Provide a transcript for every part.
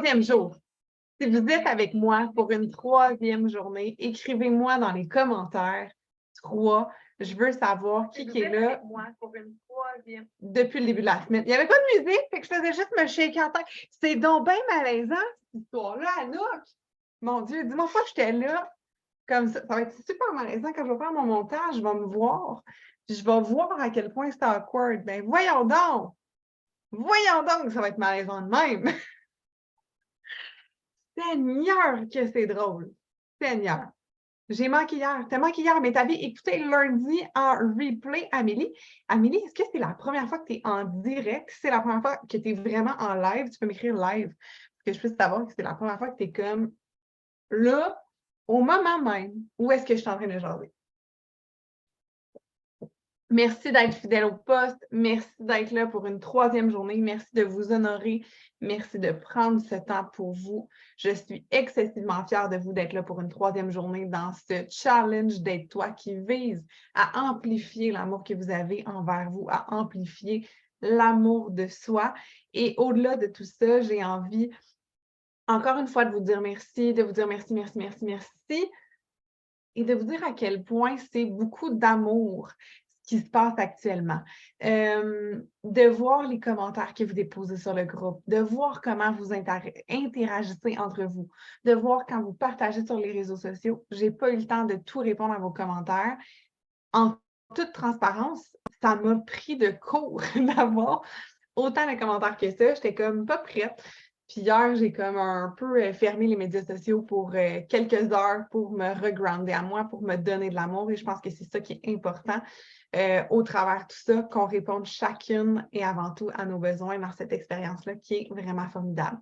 troisième jour. Si vous êtes avec moi pour une troisième journée, écrivez-moi dans les commentaires 3. Je veux savoir qui est là avec moi pour une troisième depuis le début de la semaine. Il n'y avait pas de musique, fait que je faisais juste me shaker en tête. C'est donc bien malaisant, cette histoire-là, Anouk. Mon Dieu, dis-moi pas que j'étais là. Comme ça va être super malaisant quand je vais faire mon montage, je vais me voir. Puis je vais voir à quel point c'est awkward. Ben voyons donc! Voyons donc, ça va être malaisant de même. Seigneur, que c'est drôle. Seigneur. J'ai manqué hier. T'as manqué hier, mais t'avais écouté lundi en replay, Amélie. Amélie, est-ce que c'est la première fois que tu es en direct? Si c'est la première fois que tu es vraiment en live, tu peux m'écrire live. Pour que je puisse savoir que c'est la première fois que tu es comme là, au moment même, où est-ce que je suis en train de jaser? Merci d'être fidèle au poste. Merci d'être là pour une troisième journée. Merci de vous honorer. Merci de prendre ce temps pour vous. Je suis excessivement fière de vous d'être là pour une troisième journée dans ce challenge d'être toi qui vise à amplifier l'amour que vous avez envers vous, à amplifier l'amour de soi. Et au-delà de tout ça, j'ai envie, encore une fois, de vous dire merci, de vous dire merci, merci, merci, merci. Et de vous dire à quel point c'est beaucoup d'amour ce qui se passe actuellement. De voir les commentaires que vous déposez sur le groupe, de voir comment vous interagissez entre vous, de voir quand vous partagez sur les réseaux sociaux. Je n'ai pas eu le temps de tout répondre à vos commentaires. En toute transparence, ça m'a pris de court d'avoir autant de commentaires que ça. J'étais comme pas prête. Puis hier, j'ai comme un peu fermé les médias sociaux pour quelques heures pour me regrounder à moi, pour me donner de l'amour. Et je pense que c'est ça qui est important au travers de tout ça, qu'on réponde chacune et avant tout à nos besoins dans cette expérience-là qui est vraiment formidable.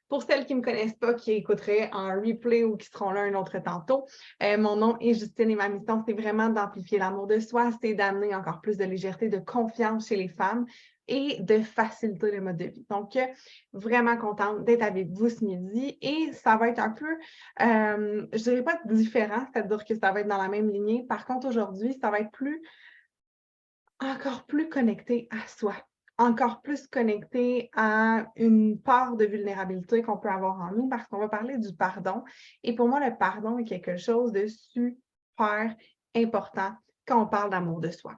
Pour celles qui ne me connaissent pas, qui écouteraient en replay ou qui seront là un autre tantôt, mon nom est Justine et ma mission, c'est vraiment d'amplifier l'amour de soi, c'est d'amener encore plus de légèreté, de confiance chez les femmes et de faciliter le mode de vie. Donc, vraiment contente d'être avec vous ce midi et ça va être un peu, je dirais pas différent, c'est-à-dire que ça va être dans la même lignée. Par contre, aujourd'hui, ça va être encore plus connecté à soi, encore plus connecté à une part de vulnérabilité qu'on peut avoir en nous parce qu'on va parler du pardon. Et pour moi, le pardon est quelque chose de super important quand on parle d'amour de soi.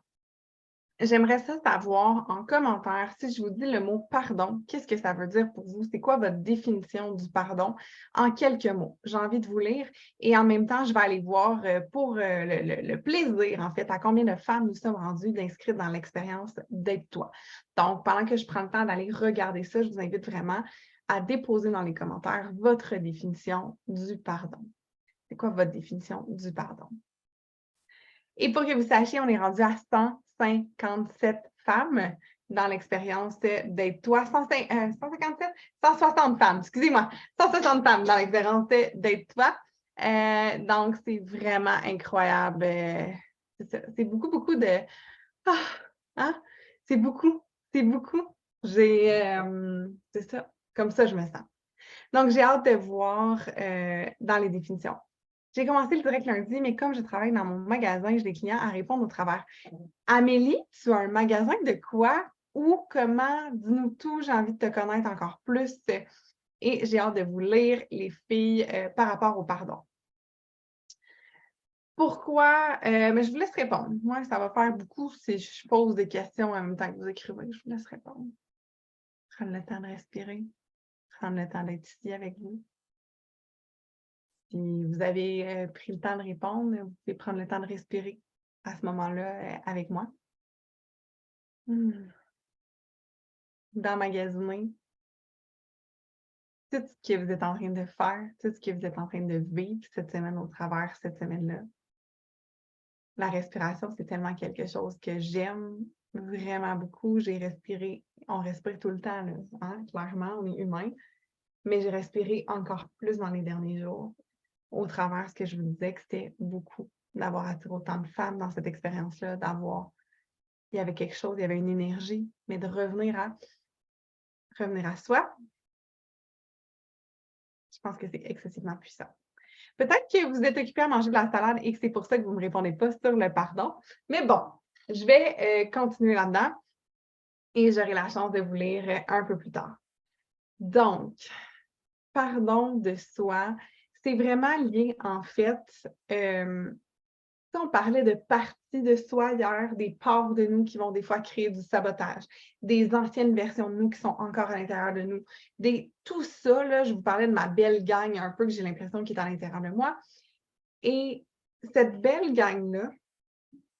J'aimerais ça savoir en commentaire, si je vous dis le mot pardon, qu'est-ce que ça veut dire pour vous? C'est quoi votre définition du pardon en quelques mots? J'ai envie de vous lire et en même temps, je vais aller voir pour le plaisir, en fait, à combien de femmes nous sommes rendues d'inscrites dans l'expérience d'être toi. Donc, pendant que je prends le temps d'aller regarder ça, je vous invite vraiment à déposer dans les commentaires votre définition du pardon. C'est quoi votre définition du pardon? Et pour que vous sachiez, on est rendu à 157 femmes dans l'expérience d'être toi. 157? 160 femmes, excusez-moi. 160 femmes dans l'expérience d'être toi. Donc, c'est vraiment incroyable. C'est beaucoup, beaucoup de... Ah, hein? C'est beaucoup. C'est beaucoup. C'est ça. Comme ça, je me sens. Donc, j'ai hâte de voir dans les définitions. J'ai commencé le direct lundi, mais comme je travaille dans mon magasin, j'ai des clients à répondre au travers. Amélie, tu as un magasin de quoi? Où? Comment? Dis-nous tout. J'ai envie de te connaître encore plus. Et j'ai hâte de vous lire, les filles, par rapport au pardon. Pourquoi? Mais je vous laisse répondre. Moi, ça va faire beaucoup si je pose des questions en même temps que vous écrivez. Je vous laisse répondre. Prendre le temps de respirer. Prendre le temps d'être ici avec vous. Si vous avez pris le temps de répondre, vous pouvez prendre le temps de respirer à ce moment-là avec moi. D'emmagasiner tout ce que vous êtes en train de faire, tout ce que vous êtes en train de vivre cette semaine au travers cette semaine-là. La respiration, c'est tellement quelque chose que j'aime vraiment beaucoup. J'ai respiré, on respire tout le temps, là, hein? Clairement, on est humain, mais j'ai respiré encore plus dans les derniers jours au travers de ce que je vous disais que c'était beaucoup d'avoir attiré autant de femmes dans cette expérience-là, il y avait quelque chose, il y avait une énergie, mais de revenir à soi, je pense que c'est excessivement puissant. Peut-être que vous êtes occupé à manger de la salade et que c'est pour ça que vous ne me répondez pas sur le pardon, mais bon, je vais continuer là-dedans et j'aurai la chance de vous lire un peu plus tard. Donc, pardon de soi, c'est vraiment lié, en fait, on parlait de parties de soi hier, des parts de nous qui vont des fois créer du sabotage, des anciennes versions de nous qui sont encore à l'intérieur de nous. Tout ça, là, je vous parlais de ma belle gang un peu que j'ai l'impression qui est à l'intérieur de moi. Et cette belle gang-là,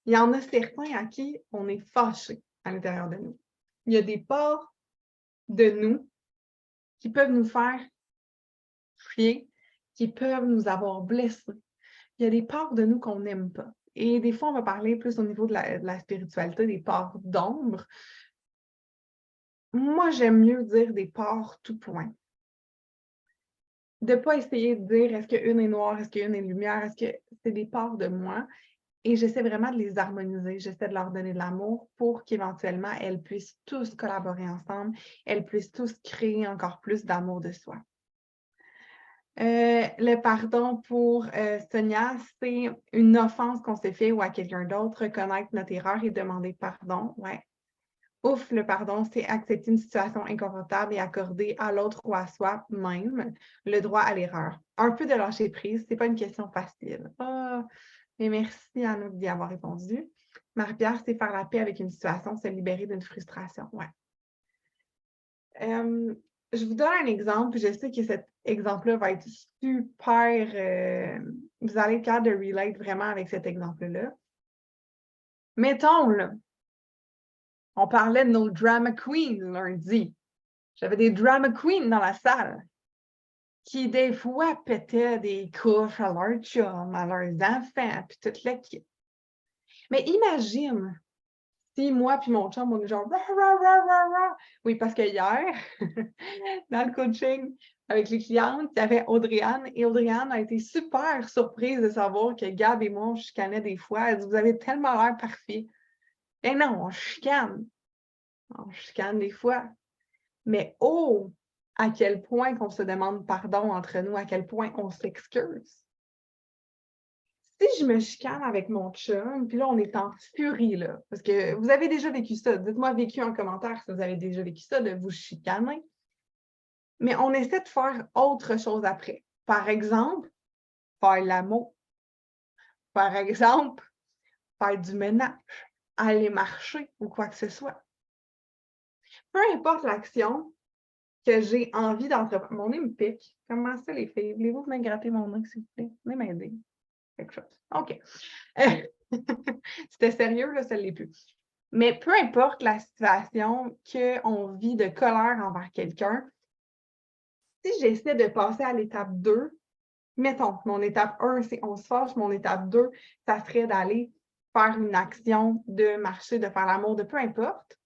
il y en a certains à qui on est fâché à l'intérieur de nous. Il y a des parts de nous qui peuvent nous faire fuir, qui peuvent nous avoir blessés. Il y a des parts de nous qu'on n'aime pas. Et des fois, on va parler plus au niveau de la spiritualité, des parts d'ombre. Moi, j'aime mieux dire des parts tout point. De ne pas essayer de dire est-ce qu'une est noire, est-ce qu'une est lumière, est-ce que c'est des parts de moi. Et j'essaie vraiment de les harmoniser, j'essaie de leur donner de l'amour pour qu'éventuellement, elles puissent tous collaborer ensemble, elles puissent tous créer encore plus d'amour de soi. Le pardon pour Sonia, c'est une offense qu'on s'est fait ou à quelqu'un d'autre, reconnaître notre erreur et demander pardon. Ouais. Ouf, le pardon, c'est accepter une situation inconfortable et accorder à l'autre ou à soi-même le droit à l'erreur. Un peu de lâcher prise, c'est pas une question facile. Oh, mais merci Anouk d'y avoir répondu. Marie-Pierre, c'est faire la paix avec une situation, se libérer d'une frustration. Ouais. Je vous donne un exemple. Je sais que cet exemple-là va être super... vous allez être capable de relate vraiment avec cet exemple-là. Mettons, là, on parlait de nos drama queens lundi. J'avais des drama queens dans la salle qui, des fois, pétaient des couches à leurs chums, à leurs enfants, puis toute l'équipe. Mais imagine si moi puis mon chum, on est genre rah, rah, rah, rah, rah. Oui, parce que hier, dans le coaching avec les clientes, il y avait Audrey-Anne et Audrey-Anne a été super surprise de savoir que Gab et moi, on chicanait des fois. Elle dit, vous avez tellement l'air parfait. Eh non, on chicane. On chicane des fois. Mais oh, à quel point qu'on se demande pardon entre nous, à quel point on s'excuse. Si je me chicane avec mon chum, puis là, on est en furie, là, parce que vous avez déjà vécu ça. Dites-moi vécu en commentaire si vous avez déjà vécu ça, de vous chicaner. Mais on essaie de faire autre chose après. Par exemple, faire l'amour. Par exemple, faire du ménage, aller marcher ou quoi que ce soit. Peu importe l'action que j'ai envie d'entreprendre. Mon nez me pique. Comment ça, les filles? Voulez-vous venir gratter mon nez, s'il vous plaît? Venez m'aider. Quelque chose. OK. C'était sérieux, là, ça ne l'est plus. Mais peu importe la situation qu'on vit de colère envers quelqu'un, si j'essaie de passer à l'étape 2, mettons, mon étape 1, c'est on se fâche, mon étape 2, ça serait d'aller faire une action, de marcher, de faire l'amour, de peu importe.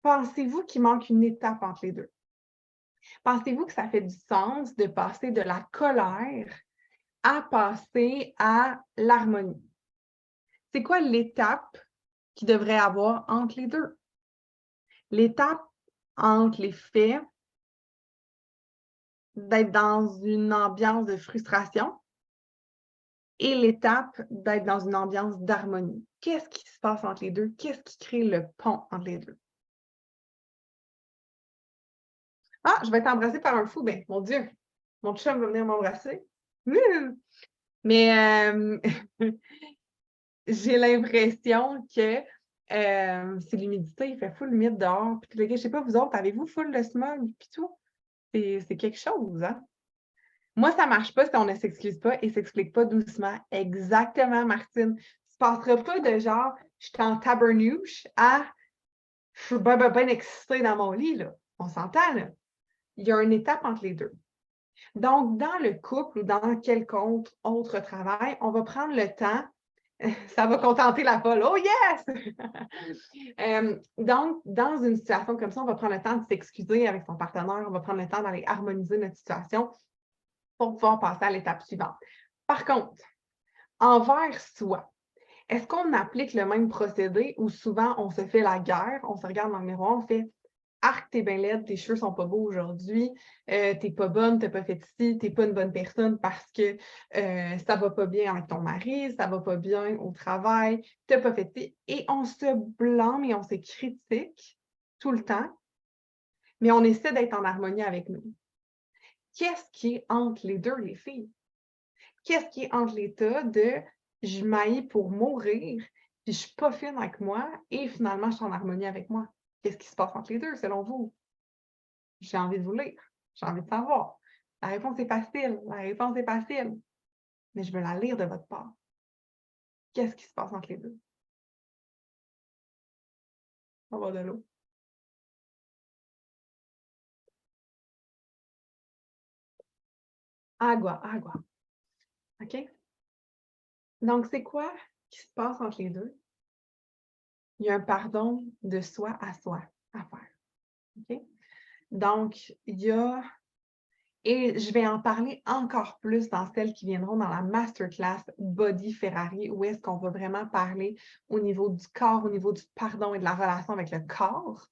Pensez-vous qu'il manque une étape entre les deux? Pensez-vous que ça fait du sens de passer de la colère à passer à l'harmonie? C'est quoi l'étape qu'il devrait avoir entre les deux? L'étape entre les faits d'être dans une ambiance de frustration et l'étape d'être dans une ambiance d'harmonie. Qu'est-ce qui se passe entre les deux? Qu'est-ce qui crée le pont entre les deux? Ah, je vais être embrassée par un fou. Ben, mon Dieu, mon chum va venir m'embrasser. Mais j'ai l'impression que c'est l'humidité, il fait full humide dehors. Puis, je ne sais pas, vous autres, avez-vous full de smog puis tout? C'est quelque chose, hein? Moi, ça ne marche pas si on ne s'excuse pas et ne s'explique pas doucement. Exactement, Martine. Tu ne passeras pas de genre, je suis en tabernouche à je suis bien excitée dans mon lit, là. On s'entend, là. Il y a une étape entre les deux. Donc, dans le couple ou dans quelconque autre travail, on va prendre le temps. Ça va contenter la folle. Oh yes! Donc, dans une situation comme ça, on va prendre le temps de s'excuser avec son partenaire. On va prendre le temps d'aller harmoniser notre situation pour pouvoir passer à l'étape suivante. Par contre, envers soi, est-ce qu'on applique le même procédé ou souvent on se fait la guerre, on se regarde dans le miroir, on fait « Arc, t'es bien laide, tes cheveux sont pas beaux aujourd'hui, t'es pas bonne, t'as pas fait ci, t'es pas une bonne personne parce que ça va pas bien avec ton mari, ça va pas bien au travail, t'as pas fait ci. » Et on se blâme et on se critique tout le temps. mais on essaie d'être en harmonie avec nous. Qu'est-ce qui est entre les deux, les filles? Qu'est-ce qui est entre l'état de je m'haïs pour mourir, puis je suis pas fine avec moi, et finalement, je suis en harmonie avec moi? Qu'est-ce qui se passe entre les deux, selon vous? J'ai envie de vous lire. J'ai envie de savoir. La réponse est facile. La réponse est facile. Mais je veux la lire de votre part. Qu'est-ce qui se passe entre les deux? On va de l'eau. Agua, agua. OK? Donc, c'est quoi qui se passe entre les deux? Il y a un pardon de soi à faire. OK? Donc, il y a, et je vais en parler encore plus dans celles qui viendront dans la masterclass Body Ferrari, où est-ce qu'on va vraiment parler au niveau du corps, au niveau du pardon et de la relation avec le corps.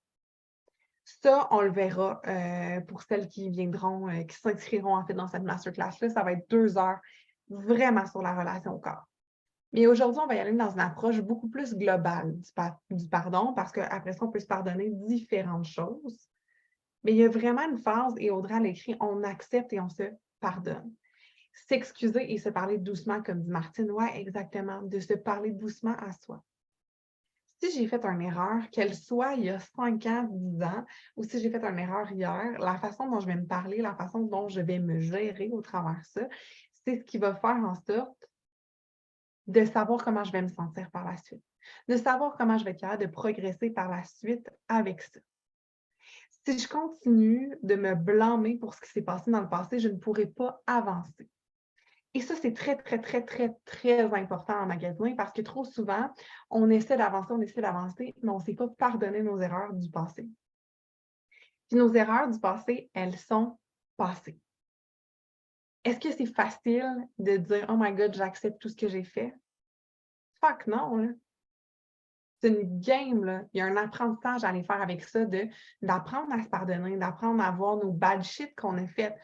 Ça, on le verra pour celles qui viendront, qui s'inscriront en fait dans cette masterclass-là. Ça va être 2 heures vraiment sur la relation au corps. Mais aujourd'hui, on va y aller dans une approche beaucoup plus globale du pardon, parce qu'après ça, on peut se pardonner différentes choses. Mais il y a vraiment une phase, et Audrey l'écrit, on accepte et on se pardonne. S'excuser et se parler doucement, comme dit Martine, ouais, exactement, de se parler doucement à soi. Si j'ai fait une erreur, qu'elle soit il y a 5 ans, 10 ans, ou si j'ai fait une erreur hier, la façon dont je vais me parler, la façon dont je vais me gérer au travers de ça, c'est ce qui va faire en sorte de savoir comment je vais me sentir par la suite, de savoir comment je vais être capable de progresser par la suite avec ça. Si je continue de me blâmer pour ce qui s'est passé dans le passé, je ne pourrai pas avancer. Et ça, c'est très, très, très, très, très important en magasin parce que trop souvent, on essaie d'avancer, mais on ne sait pas pardonner nos erreurs du passé. Puis nos erreurs du passé, elles sont passées. Est-ce que c'est facile de dire « Oh my God, j'accepte tout ce que j'ai fait? » Fuck non, là. C'est une game, là. Il y a un apprentissage à aller faire avec ça, d'apprendre à se pardonner, d'apprendre à voir nos bad shit qu'on a fait.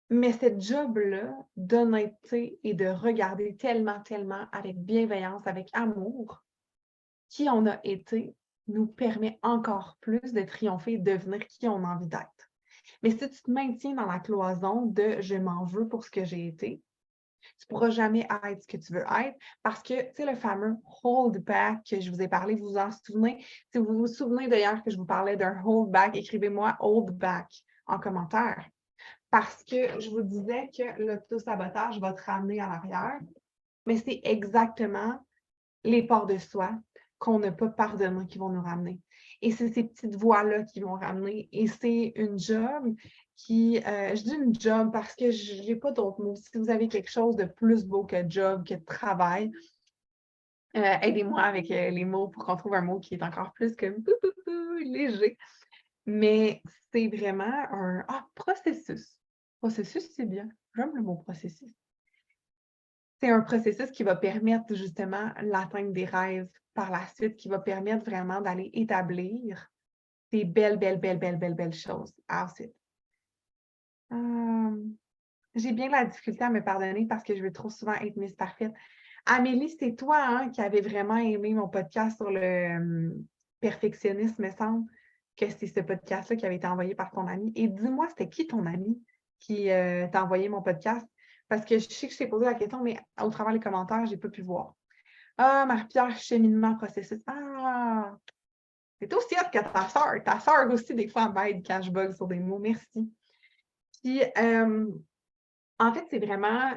Mais cette job-là d'honnêteté et de regarder tellement, tellement avec bienveillance, avec amour, qui on a été, nous permet encore plus de triompher et de devenir qui on a envie d'être. Mais si tu te maintiens dans la cloison de « je m'en veux pour ce que j'ai été », tu ne pourras jamais être ce que tu veux être parce que, tu sais, le fameux hold back que je vous ai parlé, vous vous en souvenez? Si vous vous souvenez d'ailleurs que je vous parlais d'un hold back, écrivez-moi hold back en commentaire. Parce que je vous disais que l'auto-sabotage va te ramener à l'arrière, mais c'est exactement les parts de soi qu'on n'a pas pardonné qui vont nous ramener. Et c'est ces petites voix-là qui vont ramener. Et c'est une job qui, je dis une job parce que je n'ai pas d'autres mots. Si vous avez quelque chose de plus beau que job, que travail, aidez-moi avec les mots pour qu'on trouve un mot qui est encore plus que léger. Mais c'est vraiment un processus. Processus, c'est bien. J'aime le mot processus. C'est un processus qui va permettre justement l'atteinte des rêves par la suite, qui va permettre vraiment d'aller établir des belles, belles, belles, belles, belles, belles choses ensuite. J'ai bien la difficulté à me pardonner parce que je veux trop souvent être Miss Parfaite. Amélie, c'est toi hein, qui avais vraiment aimé mon podcast sur le perfectionnisme, me semble que c'est ce podcast-là qui avait été envoyé par ton ami. Et dis-moi, c'était qui ton ami qui t'a envoyé mon podcast? Parce que je sais que je t'ai posé la question, mais au travers des commentaires, je n'ai pas pu voir. Ah, Marie-Pierre, cheminement, processus. Ah, c'est aussi hot que ta sœur. Ta sœur aussi, des fois, m'aide quand je bug sur des mots. Merci. Puis, en fait, c'est vraiment...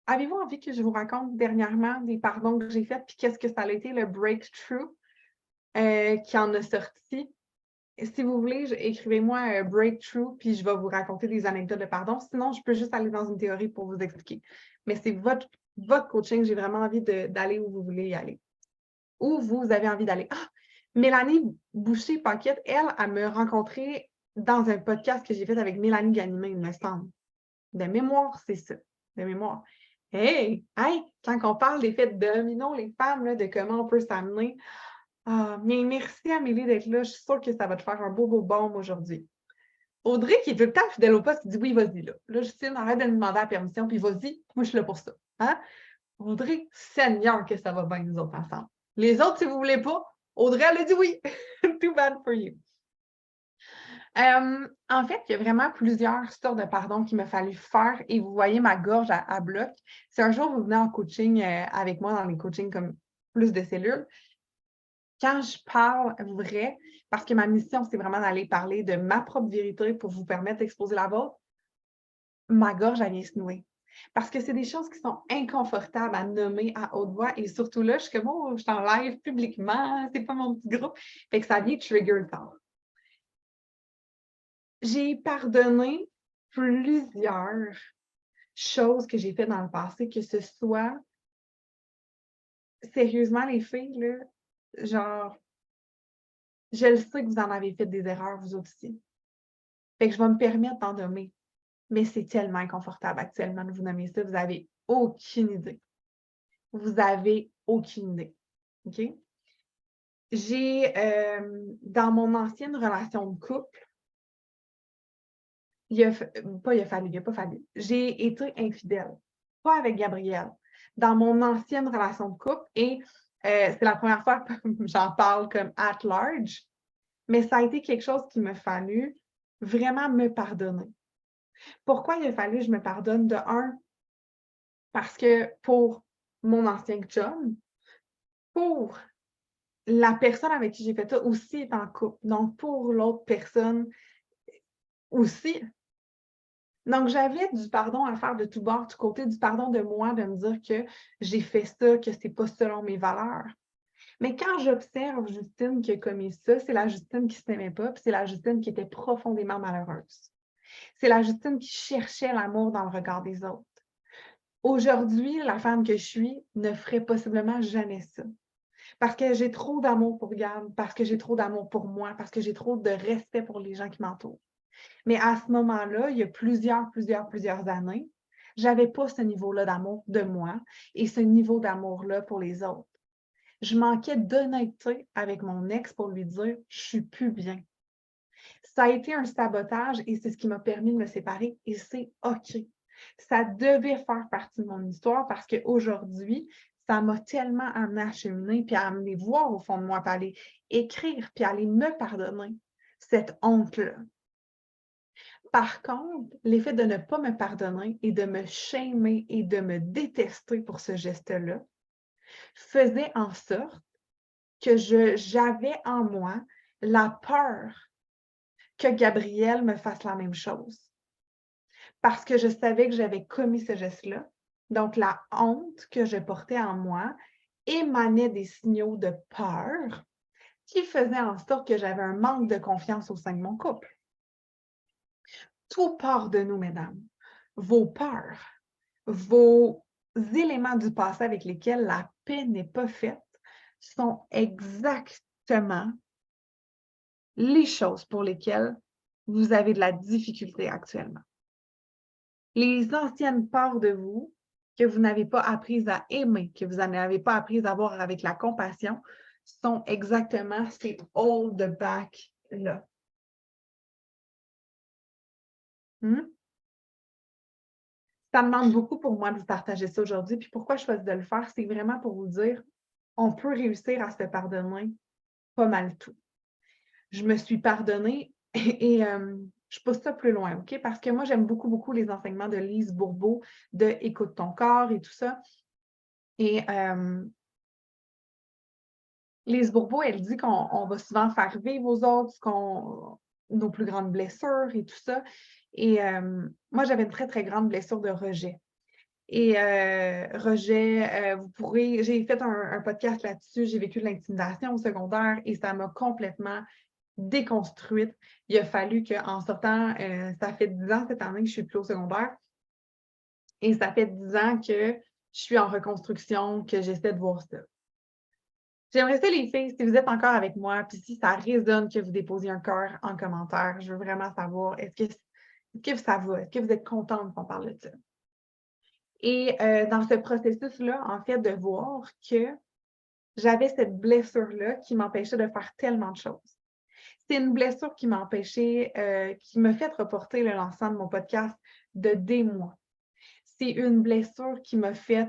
avez-vous envie que je vous raconte dernièrement des pardons que j'ai faits, puis qu'est-ce que ça a été le breakthrough qui en a sorti? Si vous voulez, écrivez-moi breakthrough, puis je vais vous raconter des anecdotes de pardon. Sinon, je peux juste aller dans une théorie pour vous expliquer. Mais c'est votre coaching, j'ai vraiment envie d'aller où vous voulez y aller. Où vous avez envie d'aller. Ah! Mélanie Boucher-Paquette, elle me rencontré dans un podcast que j'ai fait avec Mélanie Ganimé, il me semble. De mémoire, c'est ça. De mémoire. Hey! Quand on parle d'effet de domino, les femmes, là, de comment on peut s'amener. Ah, mais merci Amélie d'être là. Je suis sûre que ça va te faire un beau baume aujourd'hui. Audrey, qui est tout le temps fidèle au poste, qui dit oui, vas-y là. Là, Justine, arrête de me demander la permission, puis vas-y, moi je suis là pour ça. Hein? Audrey, Seigneur, que ça va bien nous autres ensemble. Les autres, si vous ne voulez pas, Audrey, elle a dit oui. Too bad for you. En fait, il y a vraiment plusieurs sortes de pardons qu'il m'a fallu faire et vous voyez ma gorge à bloc. Si un jour vous venez en coaching avec moi dans les coachings comme plus de cellules, quand je parle vrai, parce que ma mission, c'est vraiment d'aller parler de ma propre vérité pour vous permettre d'exposer la vôtre, ma gorge, elle vient se nouer. Parce que c'est des choses qui sont inconfortables à nommer à haute voix et surtout là, je suis comme, oh, je t'en live publiquement, c'est pas mon petit groupe. Fait que ça vient trigger le temps. J'ai pardonné plusieurs choses que j'ai faites dans le passé, que ce soit sérieusement les filles, là, genre, je le sais que vous en avez fait des erreurs, vous aussi. Fait que je vais me permettre d'en nommer. Mais c'est tellement inconfortable actuellement de vous nommer ça, vous n'avez aucune idée. Vous n'avez aucune idée. OK? J'ai, dans mon ancienne relation de couple, il a pas fallu. J'ai été infidèle, pas avec Gabriel. Dans mon ancienne relation de couple et c'est la première fois que j'en parle comme at large, mais ça a été quelque chose qu'il m'a fallu vraiment me pardonner. Pourquoi il a fallu que je me pardonne? De un, parce que pour mon ancien chum, pour la personne avec qui j'ai fait ça aussi est en couple. Donc, pour l'autre personne aussi. Donc, j'avais du pardon à faire de tout bord, du côté du pardon de moi, de me dire que j'ai fait ça, que c'est pas selon mes valeurs. Mais quand j'observe Justine qui a commis ça, c'est la Justine qui ne s'aimait pas, puis c'est la Justine qui était profondément malheureuse. C'est la Justine qui cherchait l'amour dans le regard des autres. Aujourd'hui, la femme que je suis ne ferait possiblement jamais ça. Parce que j'ai trop d'amour pour Gab, parce que j'ai trop d'amour pour moi, parce que j'ai trop de respect pour les gens qui m'entourent. Mais à ce moment-là, il y a plusieurs années, j'avais pas ce niveau-là d'amour de moi et ce niveau d'amour-là pour les autres. Je manquais d'honnêteté avec mon ex pour lui dire « je suis plus bien ». Ça a été un sabotage et c'est ce qui m'a permis de me séparer et c'est OK. Ça devait faire partie de mon histoire parce qu'aujourd'hui, ça m'a tellement amené à cheminer puis à amener voir au fond de moi, puis à aller écrire, puis à aller me pardonner cette honte-là. Par contre, l'effet de ne pas me pardonner et de me shamer et de me détester pour ce geste-là faisait en sorte que j'avais en moi la peur que Gabriel me fasse la même chose. Parce que je savais que j'avais commis ce geste-là. Donc, la honte que je portais en moi émanait des signaux de peur qui faisaient en sorte que j'avais un manque de confiance au sein de mon couple. Tout part de nous, mesdames. Vos peurs, vos éléments du passé avec lesquels la paix n'est pas faite sont exactement les choses pour lesquelles vous avez de la difficulté actuellement. Les anciennes parts de vous que vous n'avez pas apprises à aimer, que vous n'avez pas apprises à voir avec la compassion, sont exactement ces hold back-là. Ça me demande beaucoup pour moi de vous partager ça aujourd'hui. Puis pourquoi je choisis de le faire, c'est vraiment pour vous dire, on peut réussir à se pardonner pas mal tout. Je me suis pardonnée et je pousse ça plus loin, OK? Parce que moi, j'aime beaucoup les enseignements de Lise Bourbeau, de Écoute ton corps et tout ça. Et Lise Bourbeau, elle dit qu'on va souvent faire vivre aux autres nos plus grandes blessures et tout ça. Et moi, j'avais une très grande blessure de rejet. Et rejet, j'ai fait un podcast là-dessus, j'ai vécu de l'intimidation au secondaire et ça m'a complètement déconstruite. Il a fallu qu'en sortant, ça fait 10 ans cette année que je suis plus au secondaire et ça fait 10 ans que je suis en reconstruction, que j'essaie de voir ça. J'aimerais ça, les filles, si vous êtes encore avec moi, puis si ça résonne que vous déposiez un cœur en commentaire, je veux vraiment savoir, est-ce que ça va? Est-ce que vous êtes contente qu'on parle de ça? Et dans ce processus-là, en fait, de voir que j'avais cette blessure-là qui m'empêchait de faire tellement de choses. C'est une blessure qui m'a empêchée, qui m'a fait reporter le lancement de mon podcast de des mois. C'est une blessure qui m'a fait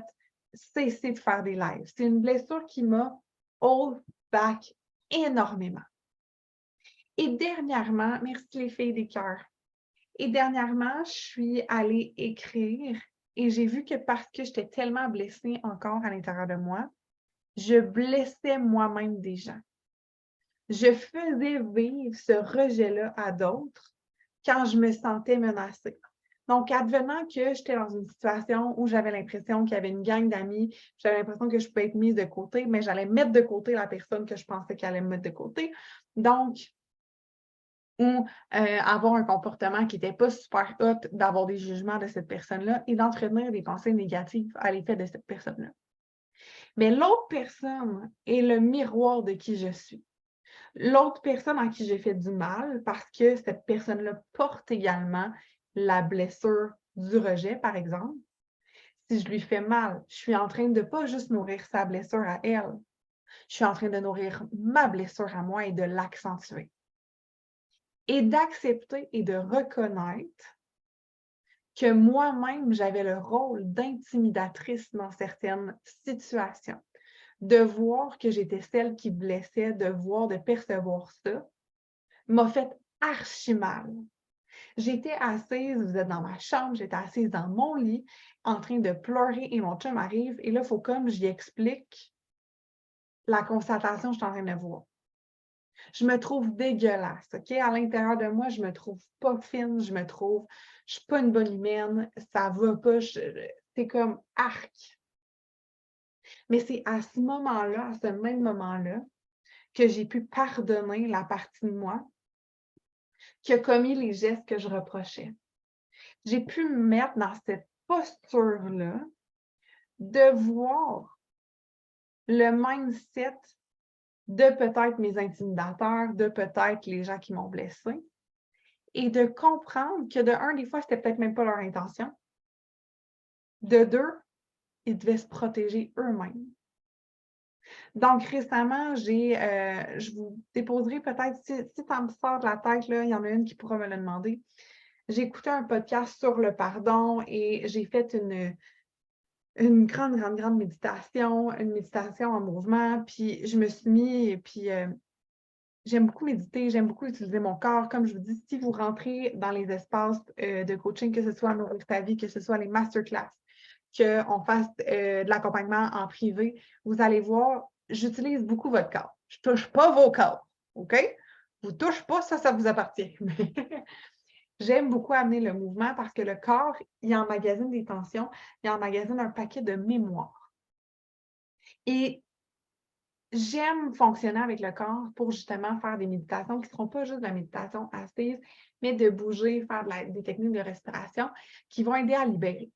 cesser de faire des lives. C'est une blessure qui m'a hold back énormément. Et dernièrement, merci les filles des cœurs. Et dernièrement, je suis allée écrire et j'ai vu que parce que j'étais tellement blessée encore à l'intérieur de moi, je blessais moi-même des gens. Je faisais vivre ce rejet-là à d'autres quand je me sentais menacée. Donc, advenant que j'étais dans une situation où j'avais l'impression qu'il y avait une gang d'amis, j'avais l'impression que je pouvais être mise de côté, mais j'allais mettre de côté la personne que je pensais qu'elle allait me mettre de côté. Donc, ou avoir un comportement qui n'était pas super hot, d'avoir des jugements de cette personne-là et d'entretenir des pensées négatives à l'effet de cette personne-là. Mais l'autre personne est le miroir de qui je suis. L'autre personne à qui j'ai fait du mal, parce que cette personne-là porte également la blessure du rejet, par exemple. Si je lui fais mal, je suis en train de pas juste nourrir sa blessure à elle, je suis en train de nourrir ma blessure à moi et de l'accentuer. Et d'accepter et de reconnaître que moi-même, j'avais le rôle d'intimidatrice dans certaines situations. De voir que j'étais celle qui blessait, de voir, de percevoir ça, m'a fait archi mal. J'étais assise, vous êtes dans ma chambre, j'étais assise dans mon lit, en train de pleurer et mon chum arrive et là, il faut comme j'y explique la constatation que je suis en train de voir. Je me trouve dégueulasse, OK? À l'intérieur de moi, je me trouve pas fine, je suis pas une bonne humaine, ça va pas, c'est comme arc. Mais c'est à ce moment-là, à ce même moment-là, que j'ai pu pardonner la partie de moi qui a commis les gestes que je reprochais. J'ai pu me mettre dans cette posture-là de voir le mindset de peut-être mes intimidateurs, de peut-être les gens qui m'ont blessée et de comprendre que de un, des fois, c'était peut-être même pas leur intention. De deux, ils devaient se protéger eux-mêmes. Donc, récemment, je vous déposerai peut-être, si ça me sort de la tête, là, il y en a une qui pourra me le demander. J'ai écouté un podcast sur le pardon et j'ai fait une grande méditation, une méditation en mouvement, puis je me suis mis, puis j'aime beaucoup méditer, j'aime beaucoup utiliser mon corps. Comme je vous dis, si vous rentrez dans les espaces de coaching, que ce soit Nourrir ta vie, que ce soit les masterclass, qu'on fasse de l'accompagnement en privé, vous allez voir, j'utilise beaucoup votre corps. Je ne touche pas vos corps, OK? Vous ne touchez pas, ça vous appartient. J'aime beaucoup amener le mouvement parce que le corps, il emmagasine des tensions, il emmagasine un paquet de mémoire. Et j'aime fonctionner avec le corps pour justement faire des méditations qui ne seront pas juste de la méditation assise, mais de bouger, faire des techniques de respiration qui vont aider à libérer.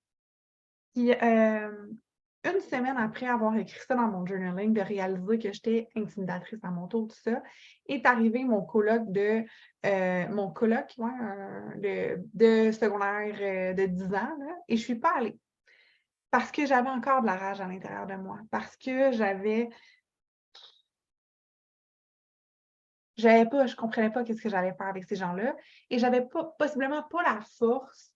Puis, une semaine après avoir écrit ça dans mon journaling, de réaliser que j'étais intimidatrice à mon tour, tout ça, est arrivé mon coloc de secondaire de 10 ans, là, et je ne suis pas allée. Parce que j'avais encore de la rage à l'intérieur de moi. Parce que je ne comprenais pas qu'est-ce que j'allais faire avec ces gens-là. Et j'avais possiblement pas la force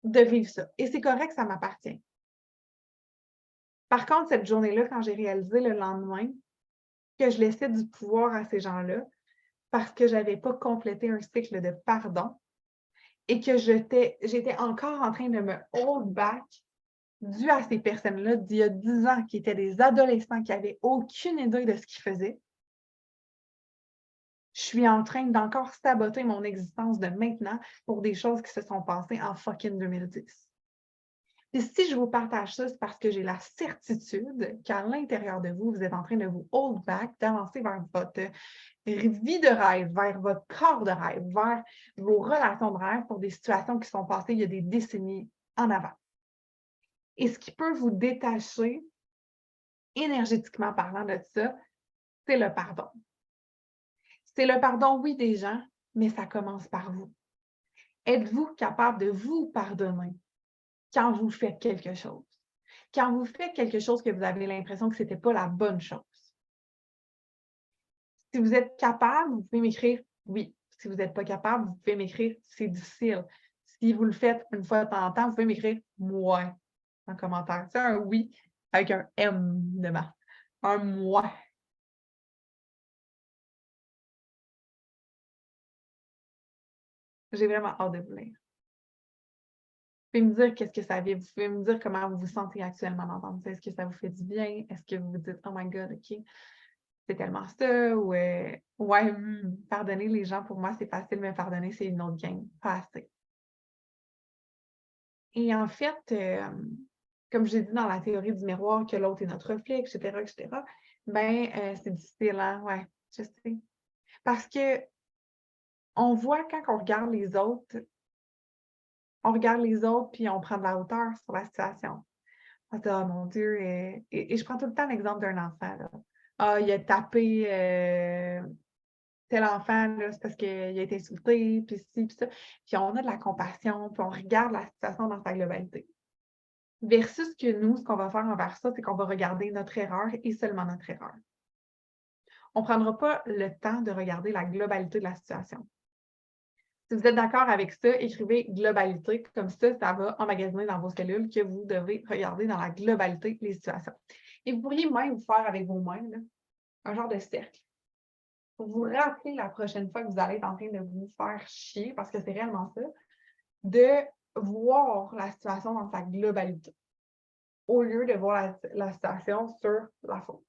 de vivre ça. Et c'est correct, ça m'appartient. Par contre, cette journée-là, quand j'ai réalisé le lendemain que je laissais du pouvoir à ces gens-là parce que je n'avais pas complété un cycle de pardon et que j'étais encore en train de me hold back dû à ces personnes-là d'il y a 10 ans qui étaient des adolescents qui n'avaient aucune idée de ce qu'ils faisaient, je suis en train d'encore saboter mon existence de maintenant pour des choses qui se sont passées en fucking 2010. Et si je vous partage ça, c'est parce que j'ai la certitude qu'à l'intérieur de vous, vous êtes en train de vous hold back, d'avancer vers votre vie de rêve, vers votre corps de rêve, vers vos relations de rêve pour des situations qui sont passées il y a des décennies en avant. Et ce qui peut vous détacher, énergétiquement parlant de ça, c'est le pardon. C'est le pardon, oui, des gens, mais ça commence par vous. Êtes-vous capable de vous pardonner quand vous faites quelque chose? Quand vous faites quelque chose que vous avez l'impression que ce n'était pas la bonne chose. Si vous êtes capable, vous pouvez m'écrire oui. Si vous n'êtes pas capable, vous pouvez m'écrire c'est difficile. Si vous le faites une fois de temps en temps, vous pouvez m'écrire moi en commentaire. C'est un oui avec un M devant. Un moi. J'ai vraiment hâte de vous lire. Vous pouvez me dire qu'est-ce que ça vient. Vous pouvez me dire comment vous vous sentez actuellement d'entendre ça. Est-ce que ça vous fait du bien? Est-ce que vous vous dites, oh my God, OK, c'est tellement ça? Ou, ouais, pardonner les gens, pour moi, c'est facile, mais pardonner, c'est une autre game. Pas assez. Et en fait, comme j'ai dit dans la théorie du miroir, que l'autre est notre reflet, etc., ben, c'est difficile, hein? Ouais, je sais. Parce que on voit quand on regarde les autres, puis on prend de la hauteur sur la situation. On se dit: «Oh mon Dieu», et je prends tout le temps l'exemple d'un enfant, là. Ah, il a tapé, tel enfant, là, c'est parce qu'il a été insulté, puis ci, puis ça. Puis on a de la compassion, puis on regarde la situation dans sa globalité. Versus que nous, ce qu'on va faire envers ça, c'est qu'on va regarder notre erreur et seulement notre erreur. On ne prendra pas le temps de regarder la globalité de la situation. Si vous êtes d'accord avec ça, écrivez globalité, comme ça va emmagasiner dans vos cellules que vous devez regarder dans la globalité les situations. Et vous pourriez même vous faire avec vos mains, là, un genre de cercle, pour vous rappeler la prochaine fois que vous allez être en train de vous faire chier, parce que c'est réellement ça, de voir la situation dans sa globalité, au lieu de voir la situation sur la faute.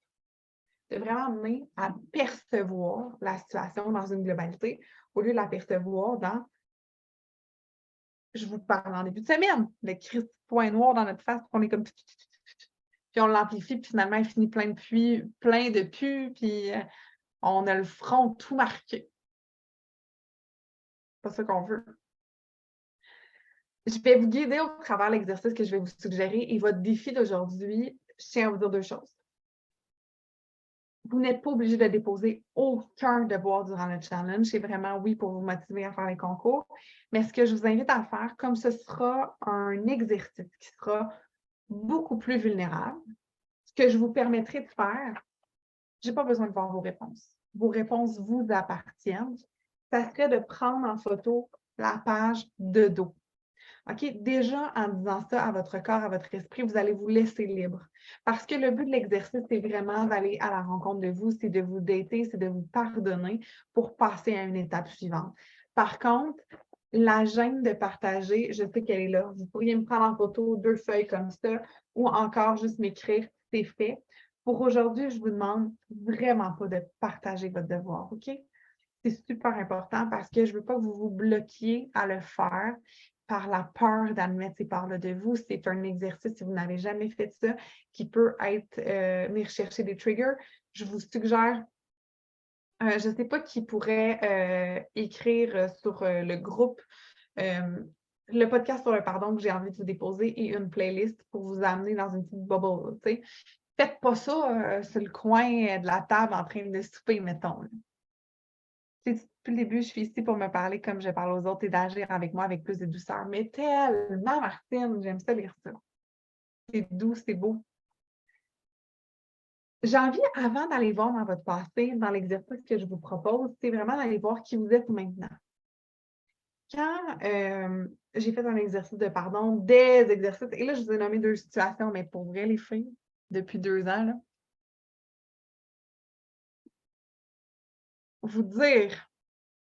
De vraiment amener à percevoir la situation dans une globalité, au lieu de la percevoir dans, je vous parle en début de semaine, le crisp point noir dans notre face, qu'on est comme, puis on l'amplifie, puis finalement, il finit plein de pus, puis on a le front tout marqué. C'est pas ça qu'on veut. Je vais vous guider au travers l'exercice que je vais vous suggérer, et votre défi d'aujourd'hui, je tiens à vous dire 2 choses. Vous n'êtes pas obligé de déposer aucun devoir durant le challenge. C'est vraiment, oui, pour vous motiver à faire les concours. Mais ce que je vous invite à faire, comme ce sera un exercice qui sera beaucoup plus vulnérable, ce que je vous permettrai de faire, je n'ai pas besoin de voir vos réponses. Vos réponses vous appartiennent. Ça serait de prendre en photo la page de dos. OK? Déjà, en disant ça à votre corps, à votre esprit, vous allez vous laisser libre. Parce que le but de l'exercice, c'est vraiment d'aller à la rencontre de vous, c'est de vous dater, c'est de vous pardonner pour passer à une étape suivante. Par contre, la gêne de partager, je sais qu'elle est là. Vous pourriez me prendre en photo 2 feuilles comme ça, ou encore juste m'écrire « c'est fait ». Pour aujourd'hui, je vous demande vraiment pas de partager votre devoir, OK? C'est super important parce que je ne veux pas que vous vous bloquiez à le faire par la peur d'admettre ces parts-là de vous. C'est un exercice, si vous n'avez jamais fait ça, qui peut être venir chercher des triggers. Je vous suggère, je ne sais pas qui pourrait écrire sur le groupe, le podcast sur le pardon que j'ai envie de vous déposer et une playlist pour vous amener dans une petite bubble. T'sais. Faites pas ça sur le coin de la table en train de souper, mettons. Là. Depuis le début, je suis ici pour me parler comme je parle aux autres et d'agir avec moi avec plus de douceur. Mais tellement, Martine, j'aime ça lire ça. C'est doux, c'est beau. J'ai envie, avant d'aller voir dans votre passé, dans l'exercice que je vous propose, c'est vraiment d'aller voir qui vous êtes maintenant. Quand j'ai fait un exercice de pardon, des exercices, et là, je vous ai nommé 2 situations, mais pour vrai, les filles, depuis 2 ans, là, vous dire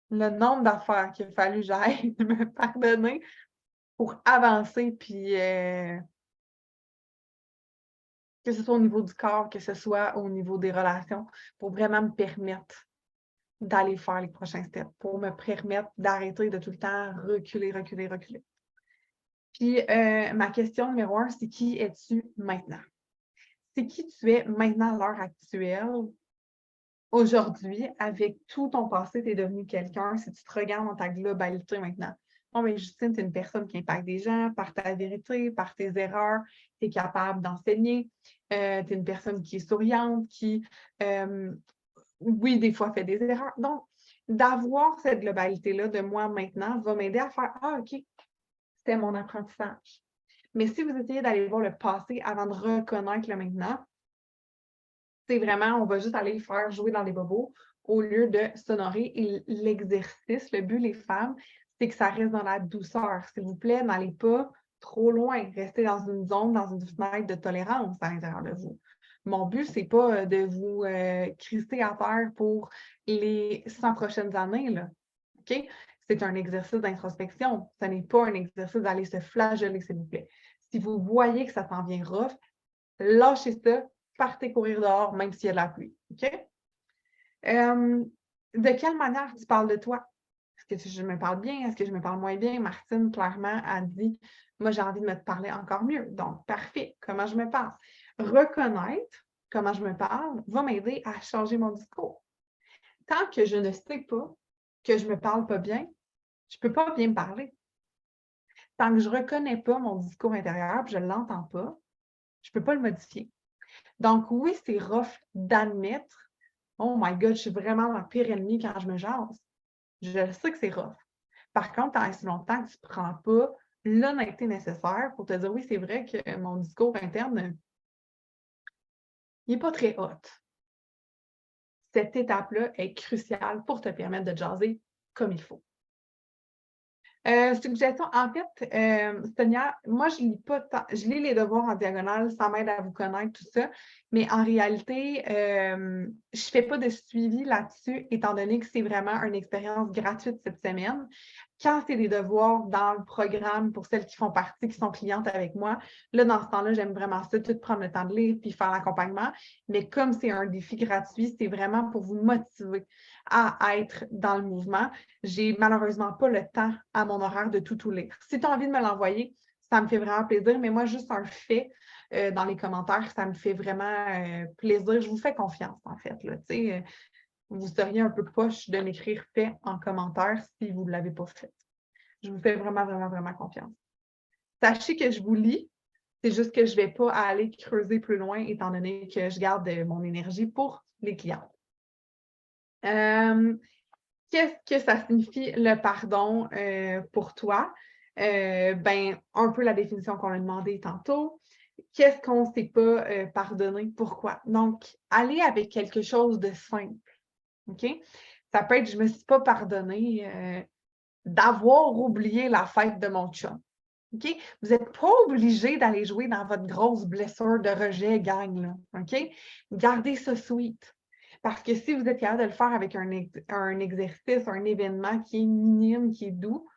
le nombre d'affaires qu'il a fallu que j'aille me pardonner pour avancer, puis que ce soit au niveau du corps, que ce soit au niveau des relations, pour vraiment me permettre d'aller faire les prochains steps, pour me permettre d'arrêter de tout le temps reculer. Puis ma question numéro 1, c'est qui es-tu maintenant? C'est qui tu es maintenant à l'heure actuelle, aujourd'hui, avec tout ton passé, tu es devenu quelqu'un, si tu te regardes dans ta globalité maintenant. Bon, mais Justine, tu es une personne qui impacte des gens par ta vérité, par tes erreurs, tu es capable d'enseigner, tu es une personne qui est souriante, qui, oui, des fois fait des erreurs. Donc, d'avoir cette globalité-là de moi maintenant va m'aider à faire « Ah, OK, c'était mon apprentissage ». Mais si vous essayez d'aller voir le passé avant de reconnaître le maintenant, c'est vraiment, on va juste aller le faire jouer dans les bobos au lieu de s'honorer. Et l'exercice, le but, les femmes, c'est que ça reste dans la douceur. S'il vous plaît, n'allez pas trop loin. Restez dans une zone, dans une fenêtre de tolérance à l'intérieur de vous. Mon but, c'est pas de vous crisser à terre pour les 100 prochaines années, là. OK? c'est un exercice d'introspection. Ce n'est pas un exercice d'aller se flageller, s'il vous plaît. Si vous voyez que ça s'en vient rough, lâchez ça, partez courir dehors, même s'il y a de la pluie. OK? De quelle manière tu parles de toi? Est-ce que je me parle bien? Est-ce que je me parle moins bien? Martine, clairement, a dit moi, j'ai envie de me parler encore mieux. Donc, parfait. Comment je me parle? Reconnaître comment je me parle va m'aider à changer mon discours. Tant que je ne sais pas que je ne me parle pas bien, je ne peux pas bien me parler. Tant que je ne reconnais pas mon discours intérieur, puis je ne l'entends pas, je ne peux pas le modifier. Donc, oui, c'est rough d'admettre oh my God, je suis vraiment ma pire ennemie quand je me jase. Je sais que c'est rough. Par contre, tant si longtemps que tu ne prends pas l'honnêteté nécessaire pour te dire oui, c'est vrai que mon discours interne, il n'est pas très hot. Cette étape-là est cruciale pour te permettre de jaser comme il faut. Suggestion, en fait, Sonia, moi, je lis pas tant, je lis les devoirs en diagonale, ça m'aide à vous connaître, tout ça, mais en réalité, je fais pas de suivi là-dessus, étant donné que c'est vraiment une expérience gratuite cette semaine. Quand c'est des devoirs dans le programme pour celles qui font partie, qui sont clientes avec moi, là, dans ce temps-là, j'aime vraiment ça, tout prendre le temps de lire puis faire l'accompagnement. Mais comme c'est un défi gratuit, c'est vraiment pour vous motiver à être dans le mouvement. J'ai malheureusement pas le temps à mon horaire de tout lire. Si tu as envie de me l'envoyer, ça me fait vraiment plaisir, mais moi, juste un fait dans les commentaires, ça me fait vraiment plaisir. Je vous fais confiance, en fait. Là, vous seriez un peu poche de m'écrire fait en commentaire si vous ne l'avez pas fait. Je vous fais vraiment, vraiment, vraiment confiance. Sachez que je vous lis, c'est juste que je ne vais pas aller creuser plus loin étant donné que je garde mon énergie pour les clients. Qu'est-ce que ça signifie le pardon pour toi? Un peu la définition qu'on a demandé tantôt. Qu'est-ce qu'on ne s'est pas pardonné? Pourquoi? Donc, aller avec quelque chose de simple. OK? Ça peut être, je ne me suis pas pardonné d'avoir oublié la fête de mon chum. OK? Vous n'êtes pas obligé d'aller jouer dans votre grosse blessure de rejet, gang. Là, OK? Gardez ça sweet. Parce que si vous êtes capable de le faire avec un exercice, un événement qui est minime, qui est doux,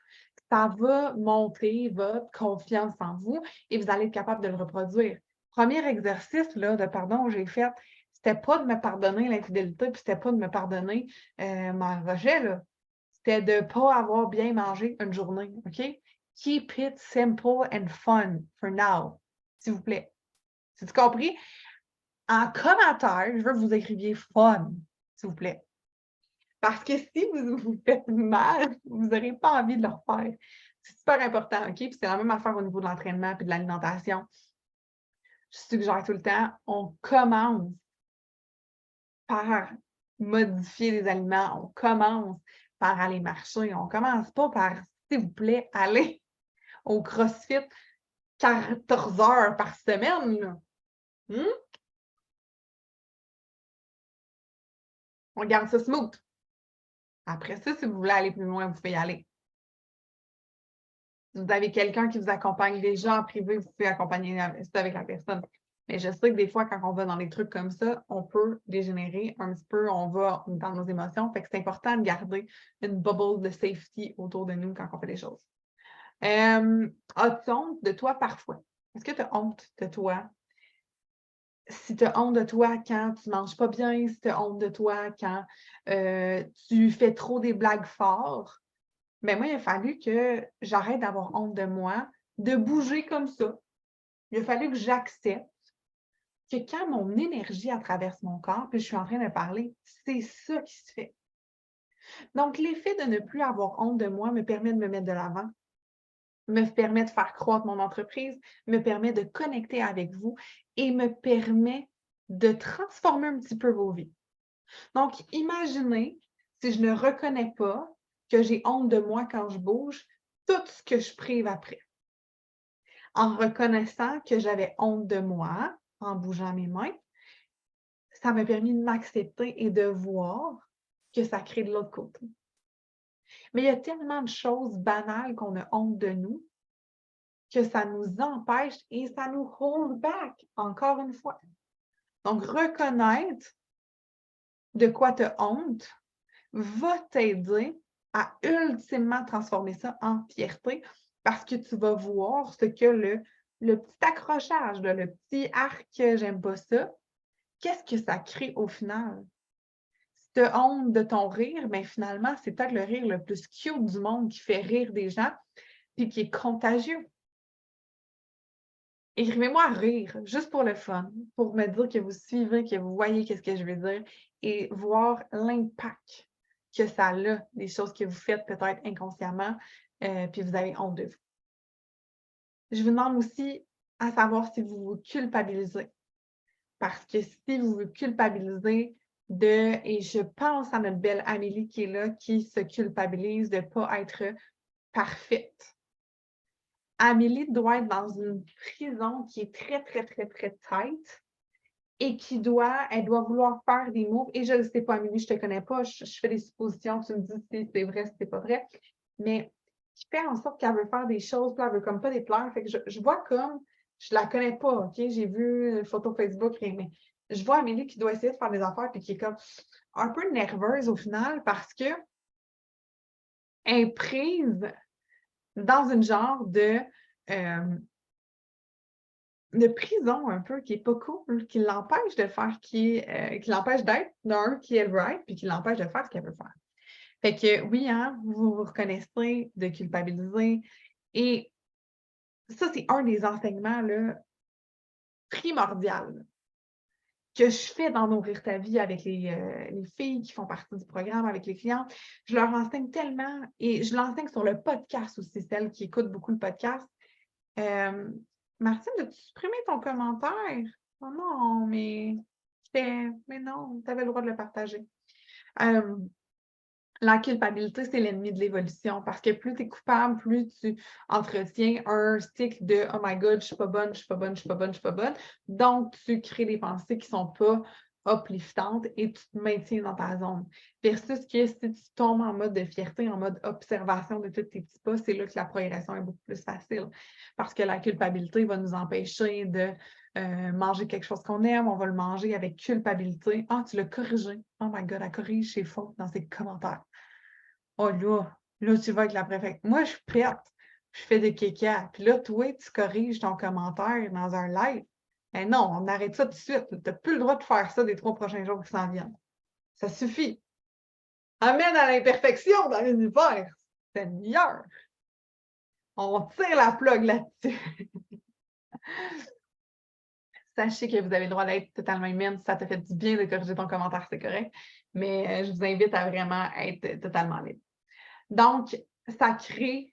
ça va monter votre confiance en vous et vous allez être capable de le reproduire. Premier exercice là, de pardon que j'ai fait, c'était pas de me pardonner l'infidélité, puis c'était pas de me pardonner mon rejet, là. C'était de ne pas avoir bien mangé une journée, OK? Keep it simple and fun for now, s'il vous plaît. C'est compris? En commentaire, je veux que vous écriviez fun, s'il vous plaît. Parce que si vous vous faites mal, vous n'aurez pas envie de le refaire. C'est super important, OK? Puis c'est la même affaire au niveau de l'entraînement et de l'alimentation. Je suggère tout le temps, on commence par modifier les aliments, on commence par aller marcher, on ne commence pas par, s'il vous plaît, aller au CrossFit 14 heures par semaine. On garde ça smooth. Après ça, si vous voulez aller plus loin, vous pouvez y aller. Si vous avez quelqu'un qui vous accompagne déjà en privé, vous pouvez accompagner ça avec la personne. Mais je sais que des fois, quand on va dans des trucs comme ça, on peut dégénérer un petit peu, on va dans nos émotions. Fait que c'est important de garder une bubble de safety autour de nous quand on fait des choses. As-tu honte de toi parfois? Est-ce que tu as honte de toi? Si tu as honte de toi quand tu ne manges pas bien, si tu as honte de toi quand tu fais trop des blagues fortes, mais moi, il a fallu que j'arrête d'avoir honte de moi, de bouger comme ça. Il a fallu que j'accepte que quand mon énergie traverse mon corps, puis je suis en train de parler, c'est ça qui se fait. Donc, l'effet de ne plus avoir honte de moi me permet de me mettre de l'avant, me permet de faire croître mon entreprise, me permet de connecter avec vous et me permet de transformer un petit peu vos vies. Donc, imaginez si je ne reconnais pas que j'ai honte de moi quand je bouge, tout ce que je prive après. En reconnaissant que j'avais honte de moi, en bougeant mes mains, ça m'a permis de m'accepter et de voir que ça crée de l'autre côté. Mais il y a tellement de choses banales qu'on a honte de nous que ça nous empêche et ça nous hold back, encore une fois. Donc, reconnaître de quoi tu as honte va t'aider à ultimement transformer ça en fierté parce que tu vas voir ce que le petit accrochage, là, le petit arc, j'aime pas ça, qu'est-ce que ça crée au final? Si tu as honte de ton rire, bien finalement, c'est peut-être le rire le plus cute du monde qui fait rire des gens puis qui est contagieux. Écrivez-moi rire, juste pour le fun, pour me dire que vous suivez, que vous voyez qu'est-ce que je veux dire et voir l'impact que ça a, des choses que vous faites peut-être inconsciemment, puis vous avez honte de vous. Je vous demande aussi à savoir si vous vous culpabilisez. Parce que si vous vous culpabilisez et je pense à notre belle Amélie qui est là, qui se culpabilise de ne pas être parfaite. Amélie doit être dans une prison qui est très, très, très, très tight et elle doit vouloir faire des moves. Et je ne sais pas, Amélie, je ne te connais pas, je fais des suppositions, tu me dis si c'est vrai, si c'est pas vrai, mais qui fait en sorte qu'elle veut faire des choses, puis elle veut comme pas déplaire. Fait que je vois comme, je la connais pas, OK? J'ai vu une photo Facebook, mais je vois Amélie qui doit essayer de faire des affaires, puis qui est comme un peu nerveuse au final parce que elle est prise dans une genre de prison un peu qui est pas cool, qui l'empêche de faire qui l'empêche d'être d'un qui elle veut être, puis qui l'empêche de faire ce qu'elle veut faire. Fait que oui, hein, vous vous reconnaissez de culpabiliser. Et ça, c'est un des enseignements là, primordial que je fais dans Nourrir ta vie avec les filles qui font partie du programme, avec les clients. Je leur enseigne tellement et je l'enseigne sur le podcast aussi, celles qui écoutent beaucoup le podcast. Martine, as-tu supprimé ton commentaire? Oh non, mais non, tu avais le droit de le partager. La culpabilité, c'est l'ennemi de l'évolution parce que plus tu es coupable, plus tu entretiens un cycle de Oh my God, je suis pas bonne, je suis pas bonne, je suis pas bonne, je suis pas bonne. Donc, tu crées des pensées qui sont pas upliftantes et tu te maintiens dans ta zone. Versus que si tu tombes en mode de fierté, en mode observation de tous tes petits pas, c'est là que la progression est beaucoup plus facile. Parce que la culpabilité va nous empêcher de manger quelque chose qu'on aime, on va le manger avec culpabilité. Ah, tu l'as corrigé. Oh my God, elle corrige ses fautes dans ses commentaires. Oh là, tu vas avec la préfecture. Moi, je suis prête. Je fais des kékas. Puis là, toi, tu corriges ton commentaire dans un live. Mais non, on arrête ça tout de suite. Tu n'as plus le droit de faire ça des 3 prochains jours qui s'en viennent. Ça suffit. Amène à l'imperfection dans l'univers. C'est meilleur. On tire la plug là-dessus. Sachez que vous avez le droit d'être totalement humaine. Si ça te fait du bien de corriger ton commentaire, c'est correct. Mais je vous invite à vraiment être totalement libre. Donc, ça crée.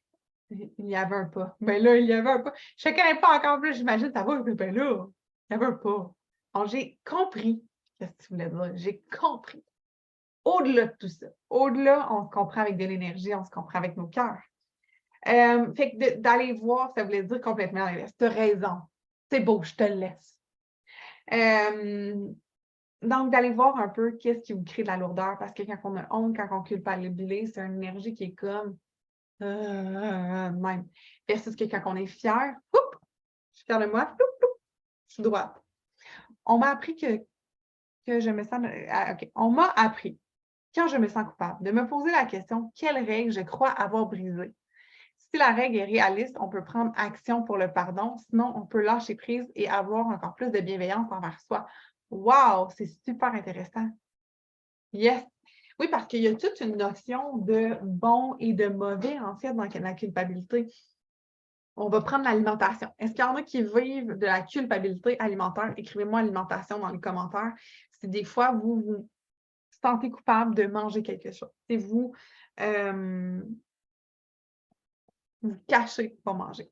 Il y avait un pas. Mais là, il y avait un pas. Je ne connais pas encore plus, j'imagine, ça va. Ben là, il y avait un pas. Donc, j'ai compris. Qu'est-ce que tu voulais dire? J'ai compris. Au-delà de tout ça, au-delà, on se comprend avec de l'énergie, on se comprend avec nos cœurs. Fait que d'aller voir, ça voulait dire complètement l'inverse. Tu as raison. C'est beau, je te le laisse. Donc, d'aller voir un peu qu'est-ce qui vous crée de la lourdeur, parce que quand on a honte, quand on culpabilise, c'est une énergie qui est comme même. Versus que quand on est fier, je suis fière de moi, je suis droite. On m'a appris que je me sens. OK. On m'a appris, quand je me sens coupable, de me poser la question quelle règle je crois avoir brisée. Si la règle est réaliste, on peut prendre action pour le pardon, sinon on peut lâcher prise et avoir encore plus de bienveillance envers soi. Wow, c'est super intéressant. Yes. Oui, parce qu'il y a toute une notion de bon et de mauvais, en fait, dans la culpabilité. On va prendre l'alimentation. Est-ce qu'il y en a qui vivent de la culpabilité alimentaire? Écrivez-moi alimentation dans les commentaires. Si des fois, vous vous sentez coupable de manger quelque chose. Si vous vous cachez pour manger.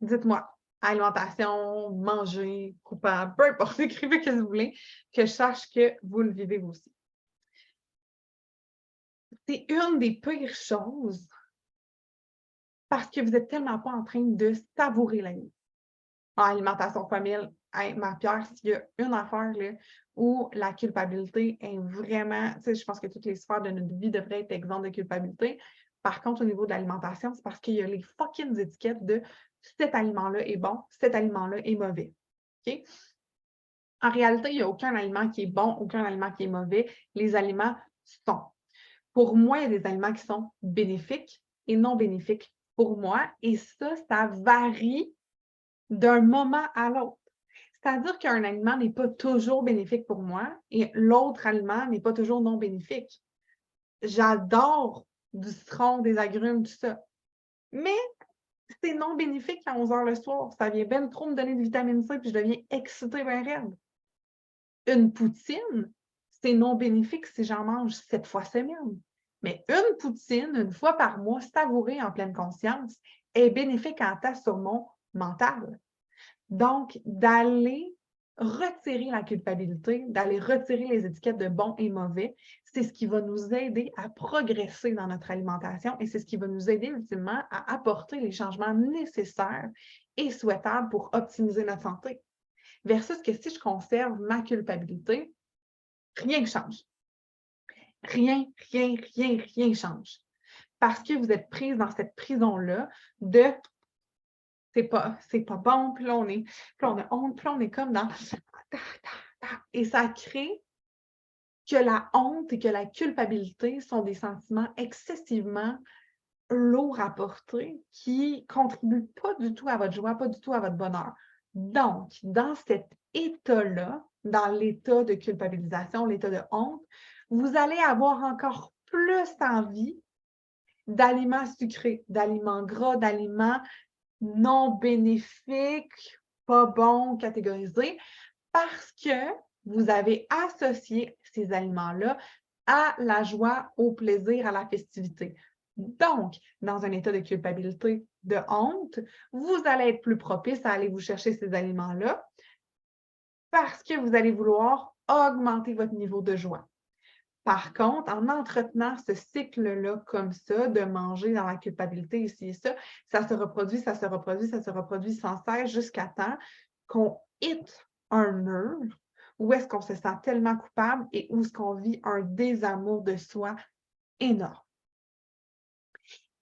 Dites-moi. Alimentation, manger, coupable, peu importe, écrivez ce que vous voulez, que je sache que vous le vivez vous aussi. C'est une des pires choses parce que vous n'êtes tellement pas en train de savourer la vie. En alimentation familiale, hey, Marie-Pierre, s'il y a une affaire là, où la culpabilité est vraiment, tu sais, je pense que toutes les sphères de notre vie devraient être exemptes de culpabilité. Par contre, au niveau de l'alimentation, c'est parce qu'il y a les fucking étiquettes de cet aliment-là est bon, cet aliment-là est mauvais. OK? En réalité, il n'y a aucun aliment qui est bon, aucun aliment qui est mauvais. Les aliments sont. Pour moi, il y a des aliments qui sont bénéfiques et non bénéfiques pour moi. Et ça varie d'un moment à l'autre. C'est-à-dire qu'un aliment n'est pas toujours bénéfique pour moi et l'autre aliment n'est pas toujours non bénéfique. J'adore du citron, des agrumes, tout ça. Mais c'est non bénéfique à 11 heures le soir. Ça vient bien trop me donner de vitamine C puis je deviens excitée bien raide. Une poutine, c'est non bénéfique si j'en mange 7 fois semaine. Mais une poutine, une fois par mois, savourée en pleine conscience, est bénéfique en temps sur mon mental. Donc, d'aller retirer la culpabilité, d'aller retirer les étiquettes de bon et mauvais, c'est ce qui va nous aider à progresser dans notre alimentation et c'est ce qui va nous aider ultimement à apporter les changements nécessaires et souhaitables pour optimiser notre santé. Versus que si je conserve ma culpabilité, rien ne change. Rien ne change. Parce que vous êtes prise dans cette prison-là de c'est pas bon, puis là, puis là, on a honte, puis là, on est comme dans et ça crée que la honte et que la culpabilité sont des sentiments excessivement lourds à porter qui ne contribuent pas du tout à votre joie, pas du tout à votre bonheur. Donc, dans cet état-là, dans l'état de culpabilisation, l'état de honte, vous allez avoir encore plus envie d'aliments sucrés, d'aliments gras, d'aliments non bénéfiques, pas bons, catégorisés, parce que vous avez associé ces aliments-là à la joie, au plaisir, à la festivité. Donc, dans un état de culpabilité, de honte, vous allez être plus propice à aller vous chercher ces aliments-là parce que vous allez vouloir augmenter votre niveau de joie. Par contre, en entretenant ce cycle-là comme ça, de manger dans la culpabilité, ici et ça se reproduit, ça se reproduit, ça se reproduit sans cesse jusqu'à temps qu'on hit un mur où est-ce qu'on se sent tellement coupable et où est-ce qu'on vit un désamour de soi énorme.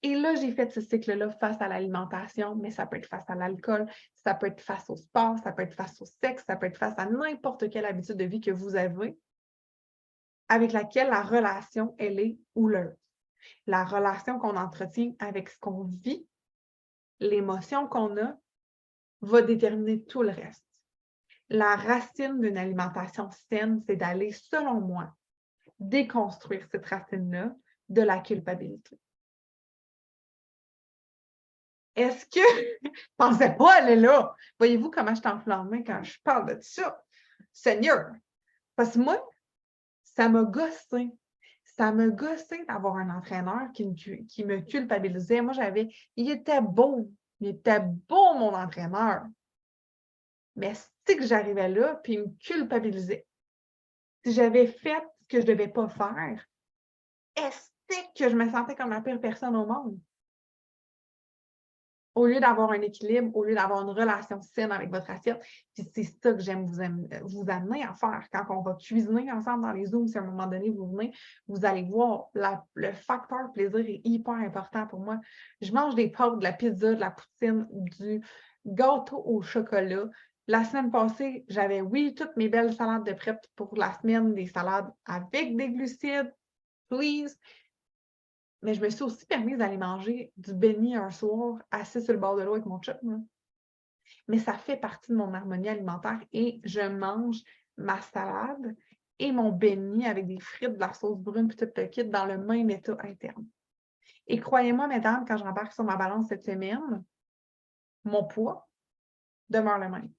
Et là, j'ai fait ce cycle-là face à l'alimentation, mais ça peut être face à l'alcool, ça peut être face au sport, ça peut être face au sexe, ça peut être face à n'importe quelle habitude de vie que vous avez, avec laquelle la relation, elle est houleuse. La relation qu'on entretient avec ce qu'on vit, l'émotion qu'on a, va déterminer tout le reste. La racine d'une alimentation saine, c'est d'aller, selon moi, déconstruire cette racine-là de la culpabilité. Est-ce que... Je ne pensais pas aller là. Voyez-vous comment je t'enflamme quand je parle de ça? Seigneur! Parce que moi, ça m'a gossé. Ça me gossait d'avoir un entraîneur qui me culpabilisait. Moi, il était beau, mon entraîneur. Mais c'est que j'arrivais là, puis il me culpabilisait. Si j'avais fait ce que je ne devais pas faire, est-ce que je me sentais comme la pire personne au monde? Au lieu d'avoir un équilibre, au lieu d'avoir une relation saine avec votre assiette, puis c'est ça que j'aime vous amener à faire. Quand on va cuisiner ensemble dans les Zooms, si à un moment donné, vous venez, vous allez voir, le facteur plaisir est hyper important pour moi. Je mange des pâtes, de la pizza, de la poutine, du gâteau au chocolat. La semaine passée, j'avais, oui, toutes mes belles salades de prep pour la semaine, des salades avec des glucides, please. Mais je me suis aussi permise d'aller manger du béni un soir, assis sur le bord de l'eau avec mon chum. Mais ça fait partie de mon harmonie alimentaire et je mange ma salade et mon béni avec des frites, de la sauce brune, puis tout le kit dans le même état interne. Et croyez-moi, mesdames, quand j'embarque sur ma balance cette semaine, mon poids demeure le même.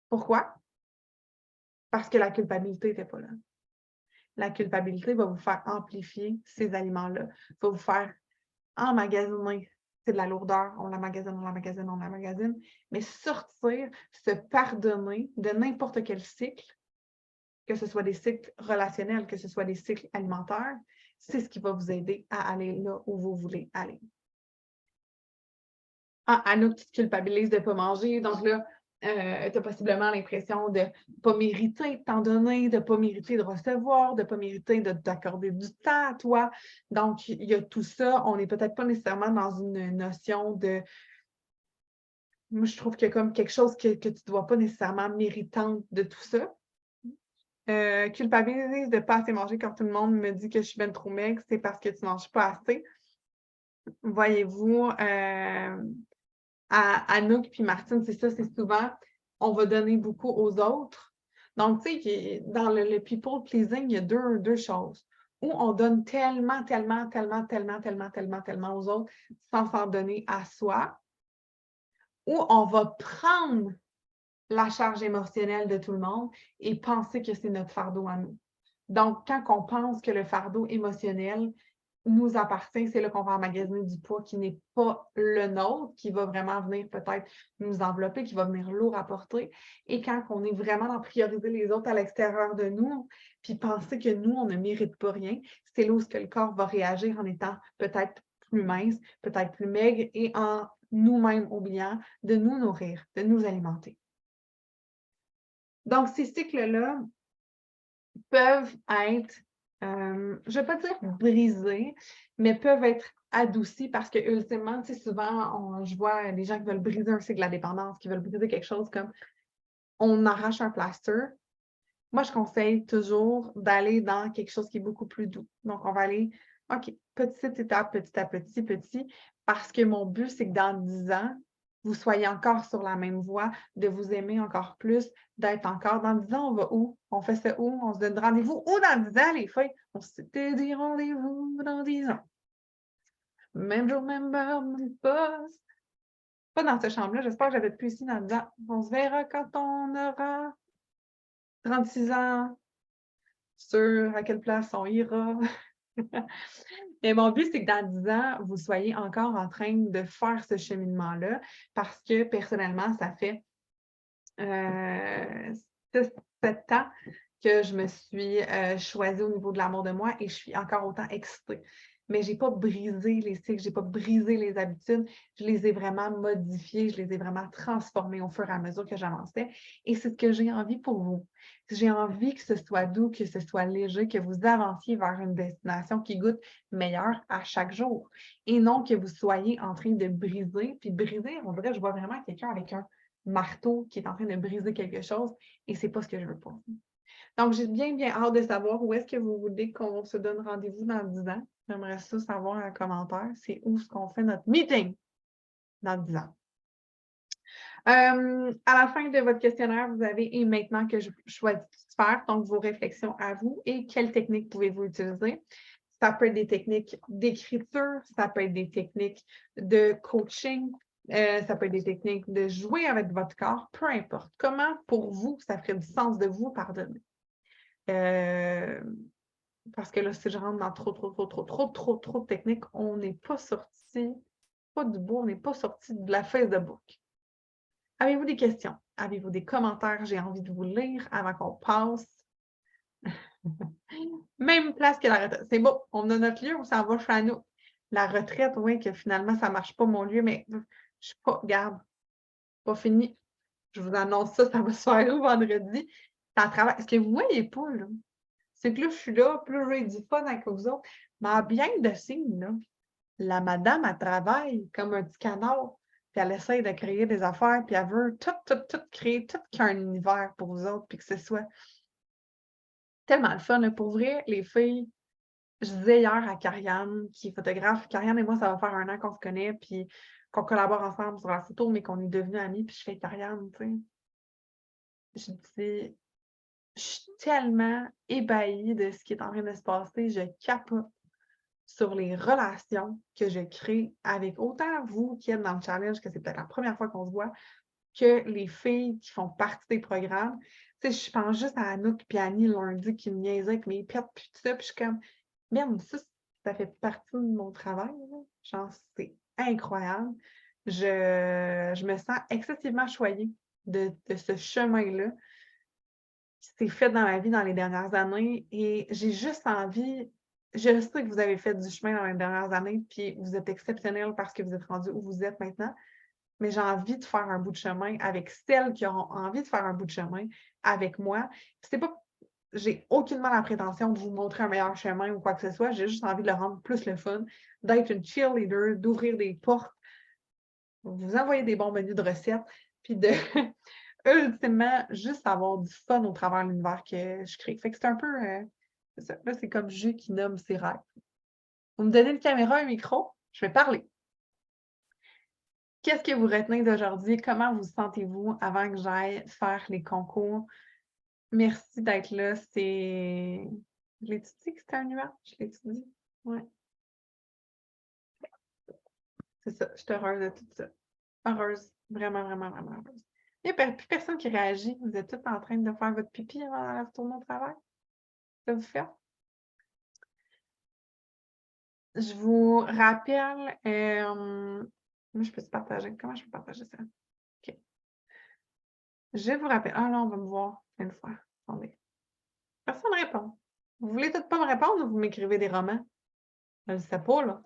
Pourquoi? Parce que la culpabilité n'était pas là. La culpabilité va vous faire amplifier ces aliments-là, va vous faire emmagasiner. C'est de la lourdeur, on la magasine. Mais sortir, se pardonner de n'importe quel cycle, que ce soit des cycles relationnels, que ce soit des cycles alimentaires, c'est ce qui va vous aider à aller là où vous voulez aller. Ah, Anouk, tu te culpabilises de ne pas manger, donc là, tu as possiblement l'impression de ne pas mériter de t'en donner, de ne pas mériter de recevoir, de ne pas mériter de t'accorder du temps à toi. Donc, il y a tout ça. On n'est peut-être pas nécessairement dans une notion de... Moi, je trouve qu'il y a comme quelque chose que tu ne dois pas nécessairement méritante de tout ça. culpabilise de ne pas assez manger quand tout le monde me dit que je suis bien trop maigre, c'est parce que tu ne manges pas assez. Voyez-vous, Anouk puis Martine, c'est ça, c'est souvent, on va donner beaucoup aux autres. Donc, tu sais, dans le people pleasing, il y a deux choses. Où on donne tellement, tellement, tellement, tellement, tellement, tellement, tellement aux autres sans s'en donner à soi. Ou on va prendre la charge émotionnelle de tout le monde et penser que c'est notre fardeau à nous. Donc, quand on pense que le fardeau émotionnel nous appartient, c'est là qu'on va emmagasiner du poids qui n'est pas le nôtre, qui va vraiment venir peut-être nous envelopper, qui va venir lourd à porter. Et quand on est vraiment dans prioriser les autres à l'extérieur de nous, puis penser que nous, on ne mérite pas rien, c'est là où le corps va réagir en étant peut-être plus mince, peut-être plus maigre et en nous-mêmes oubliant de nous nourrir, de nous alimenter. Donc, ces cycles-là peuvent être, je ne vais pas dire brisés, mais peuvent être adoucis parce que ultimement, tu sais, souvent, je vois des gens qui veulent briser un cycle de la dépendance, qui veulent briser quelque chose comme on arrache un plaster. Moi, je conseille toujours d'aller dans quelque chose qui est beaucoup plus doux. Donc, on va aller, OK, petite étape, petit à petit, parce que mon but, c'est que dans 10 ans, vous soyez encore sur la même voie, de vous aimer encore plus, d'être encore dans 10 ans, on va où? On fait ça où? On se donne rendez-vous où dans 10 ans, les filles? On s'était dit rendez-vous dans 10 ans. Même jour, même heure, même poste. Pas dans cette chambre-là, j'espère que j'avais plus ici dans 10 ans. On se verra quand on aura 36 ans. Sur à quelle place on ira. Et mon but, c'est que dans 10 ans, vous soyez encore en train de faire ce cheminement-là parce que personnellement, ça fait 7 ans que je me suis choisie au niveau de l'amour de moi et je suis encore autant excitée. Mais je n'ai pas brisé les cycles, je n'ai pas brisé les habitudes, je les ai vraiment modifiées, je les ai vraiment transformées au fur et à mesure que j'avançais. Et c'est ce que j'ai envie pour vous. J'ai envie que ce soit doux, que ce soit léger, que vous avanciez vers une destination qui goûte meilleure à chaque jour. Et non que vous soyez en train de briser. Puis briser, on dirait, je vois vraiment quelqu'un avec un marteau qui est en train de briser quelque chose et c'est pas ce que je veux pas. Donc, j'ai bien, bien hâte de savoir où est-ce que vous voulez qu'on se donne rendez-vous dans 10 ans. J'aimerais ça savoir en commentaire. C'est où est-ce qu'on fait notre meeting dans 10 ans. À la fin de votre questionnaire, vous avez et maintenant que je choisis de faire, donc vos réflexions à vous et quelles techniques pouvez-vous utiliser. Ça peut être des techniques d'écriture, ça peut être des techniques de coaching, ça peut être des techniques de jouer avec votre corps, peu importe. Comment, pour vous, ça ferait du sens de vous pardonner? Parce que là, si je rentre dans trop de techniques, on n'est pas sorti, pas du bout, on n'est pas sorti de la Facebook. Avez-vous des questions? Avez-vous des commentaires? J'ai envie de vous lire avant qu'on passe. Même place que la retraite. C'est bon, on a notre lieu, on s'en va chez nous. La retraite, oui, que finalement, ça ne marche pas mon lieu, mais je ne suis pas, regarde, pas fini. Je vous annonce ça, ça va se faire où vendredi? C'est en travail. Ce que vous ne voyez pas, là, c'est que là, je suis là, plus j'ai du fun avec vous autres. Mais bien de signe, là, la madame, elle travaille comme un petit canard, puis elle essaye de créer des affaires, puis elle veut tout créer, tout qu'un univers pour vous autres, puis que ce soit tellement le fun. Là. Pour vrai, les filles, je disais hier à Karianne, qui est photographe, Karianne et moi, ça va faire 1 an qu'on se connaît, puis qu'on collabore ensemble sur la photo, mais qu'on est devenus amis, puis je fais Karianne, tu sais. Je dis, je suis tellement ébahie de ce qui est en train de se passer, je capote sur les relations que je crée avec autant vous qui êtes dans le challenge, que c'est peut-être la première fois qu'on se voit, que les filles qui font partie des programmes. Tu sais, je pense juste à Anouk et Annie lundi qui me niaisaient avec mes pets, puis tout ça, puis je suis comme, merde, ça fait partie de mon travail. Là. Genre, c'est incroyable. Je me sens excessivement choyée de ce chemin-là qui s'est fait dans ma vie dans les dernières années et j'ai juste envie, je sais que vous avez fait du chemin dans les dernières années puis vous êtes exceptionnel parce que vous êtes rendu où vous êtes maintenant, mais j'ai envie de faire un bout de chemin avec celles qui auront envie de faire un bout de chemin avec moi. C'est pas, j'ai aucunement la prétention de vous montrer un meilleur chemin ou quoi que ce soit, j'ai juste envie de le rendre plus le fun, d'être une cheerleader, d'ouvrir des portes, vous envoyer des bons menus de recettes, puis de ultimement, juste avoir du fun au travers de l'univers que je crée. Fait que c'est un peu, c'est ça. Là, c'est comme Jus qui nomme ses rêves. Vous me donnez une caméra, un micro, je vais parler. Qu'est-ce que vous retenez d'aujourd'hui? Comment vous sentez-vous avant que j'aille faire les concours? Merci d'être là. Je l'ai-tu dit que c'était un nuage? Je l'ai-tu dit? Ouais. C'est ça. Je suis heureuse de tout ça. Heureuse. Vraiment, vraiment, vraiment heureuse. Il n'y a plus personne qui réagit. Vous êtes tous en train de faire votre pipi avant de retourner au travail? Ça vous fait? Je vous rappelle, moi, je peux te partager. Comment je peux partager ça? OK. Je vous rappelle. Ah non, on va me voir une fois. Attendez. Personne ne répond. Vous voulez peut-être pas me répondre ou vous m'écrivez des romans? Je ne sais pas, là.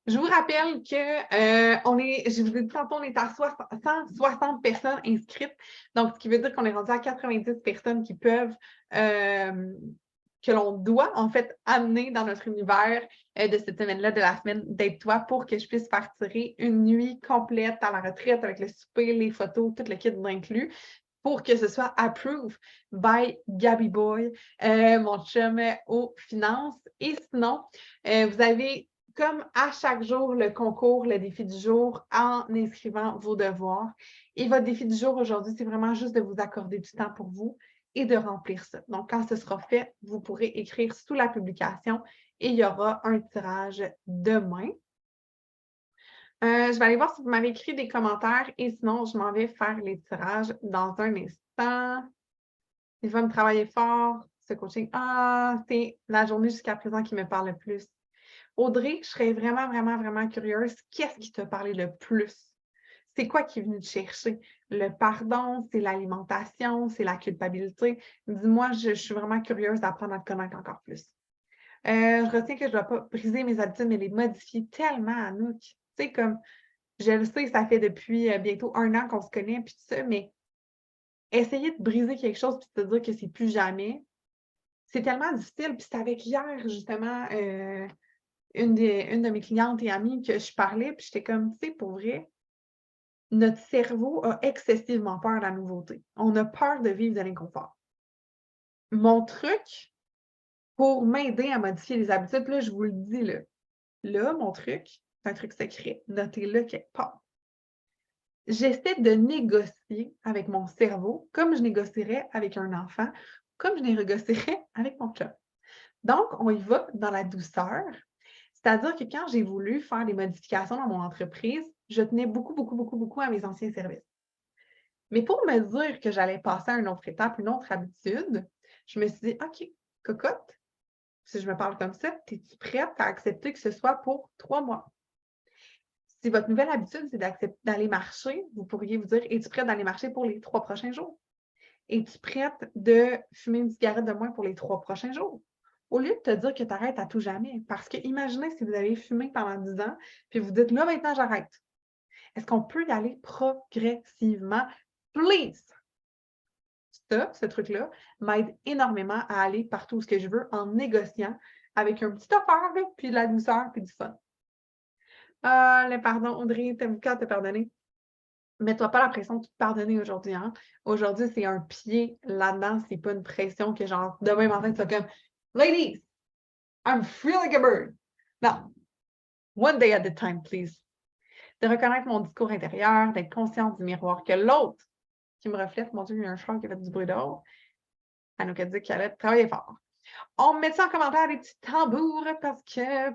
Je vous rappelle que je vous ai dit tantôt, on est à 160 personnes inscrites. Donc, ce qui veut dire qu'on est rendu à 90 personnes qui peuvent, que l'on doit en fait amener dans notre univers de cette semaine-là, de la semaine d'Aide-toi, pour que je puisse faire tirer une nuit complète à la retraite avec le souper, les photos, tout le kit inclus, pour que ce soit approved by Gabby Boy, mon chum aux finances. Et sinon, vous avez comme à chaque jour le concours, le défi du jour en inscrivant vos devoirs. Et votre défi du jour aujourd'hui, c'est vraiment juste de vous accorder du temps pour vous et de remplir ça. Donc, quand ce sera fait, vous pourrez écrire sous la publication et il y aura un tirage demain. Je vais aller voir si vous m'avez écrit des commentaires et sinon, je m'en vais faire les tirages dans un instant. Il va me travailler fort, ce coaching. Ah, c'est la journée jusqu'à présent qui me parle le plus. Audrey, je serais vraiment, vraiment, vraiment curieuse. Qu'est-ce qui t'a parlé le plus? C'est quoi qui est venu te chercher? Le pardon, c'est l'alimentation, c'est la culpabilité. Dis-moi, je suis vraiment curieuse d'apprendre à te connaître encore plus. Je retiens que je ne dois pas briser mes habitudes, mais les modifier tellement, Anouk. Tu sais, comme, je le sais, ça fait depuis bientôt 1 an qu'on se connaît, puis tout ça, mais essayer de briser quelque chose puis de te dire que c'est plus jamais, c'est tellement difficile. Puis c'est avec hier, justement, une de mes clientes et amies que je parlais, puis j'étais comme, tu sais, pour vrai, notre cerveau a excessivement peur de la nouveauté. On a peur de vivre de l'inconfort. Mon truc pour m'aider à modifier les habitudes, là, je vous le dis, là mon truc, c'est un truc secret, notez-le quelque part. J'essaie de négocier avec mon cerveau comme je négocierais avec un enfant, comme je négocierais avec mon chum. Donc, on y va dans la douceur. C'est-à-dire que quand j'ai voulu faire des modifications dans mon entreprise, je tenais beaucoup, beaucoup, beaucoup, beaucoup à mes anciens services. Mais pour me dire que j'allais passer à une autre étape, une autre habitude, je me suis dit, OK, cocotte, si je me parle comme ça, es-tu prête à accepter que ce soit pour 3 mois? Si votre nouvelle habitude, c'est d'aller marcher, vous pourriez vous dire, es-tu prête d'aller marcher pour les 3 prochains jours? Es-tu prête de fumer une cigarette de moins pour les 3 prochains jours? Au lieu de te dire que tu arrêtes à tout jamais. Parce que imaginez si vous avez fumé pendant 10 ans, puis vous dites, là, maintenant, j'arrête. Est-ce qu'on peut y aller progressivement? Please! Ça, ce truc-là, m'aide énormément à aller partout où ce que je veux en négociant avec un petit affaire, là, puis de la douceur, puis du fun. Ah, le pardon, Audrey, t'aimes quand te pardonner? Mets-toi pas la pression de te pardonner aujourd'hui. Hein? Aujourd'hui, c'est un pied là-dedans. C'est pas une pression que genre demain matin, tu vas comme Ladies, I'm free like a bird. Non. One day at a time, please. De reconnaître mon discours intérieur, d'être consciente du miroir que l'autre qui me reflète, mon Dieu, il y a un chat qui a fait du bruit dehors. Elle nous a dit qu'elle allait travailler fort. On met ça en commentaire des petits tambours parce que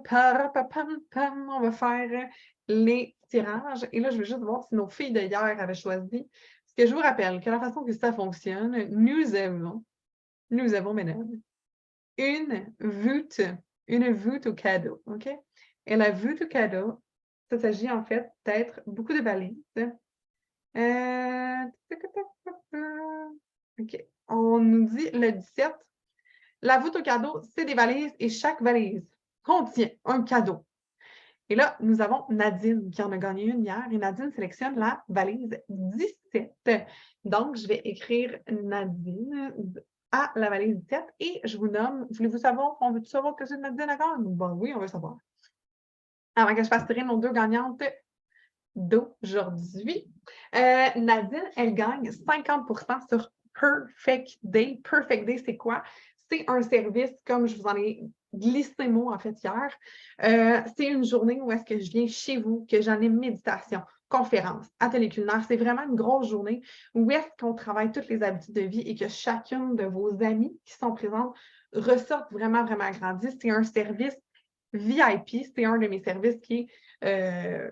on va faire les tirages. Et là, je veux juste voir si nos filles de hier avaient choisi. Parce que je vous rappelle que la façon que ça fonctionne, nous avons, mesdames, une voûte au cadeau. OK? Et la voûte au cadeau, ça s'agit en fait d'être beaucoup de valises. OK. On nous dit le 17. La voûte au cadeau, c'est des valises et chaque valise contient un cadeau. Et là, nous avons Nadine qui en a gagné une hier et Nadine sélectionne la valise 17. Donc, je vais écrire Nadine à la valise 17 et je vous nomme. Voulez-vous savoir? On veut-tu savoir que c'est Nadine à gagne? Bon, oui, on veut savoir. avant que je fasse tirer nos deux gagnantes d'aujourd'hui. Nadine, elle gagne 50% sur Perfect Day. Perfect Day, c'est quoi? C'est un service, comme je vous en ai glissé mot en fait hier. C'est une journée où est-ce que je viens chez vous, que j'anime méditation, conférence, atelier culinaire. C'est vraiment une grosse journée où est-ce qu'on travaille toutes les habitudes de vie et que chacune de vos amies qui sont présentes ressortent vraiment, vraiment agrandie. C'est un service VIP. C'est un de mes services qui est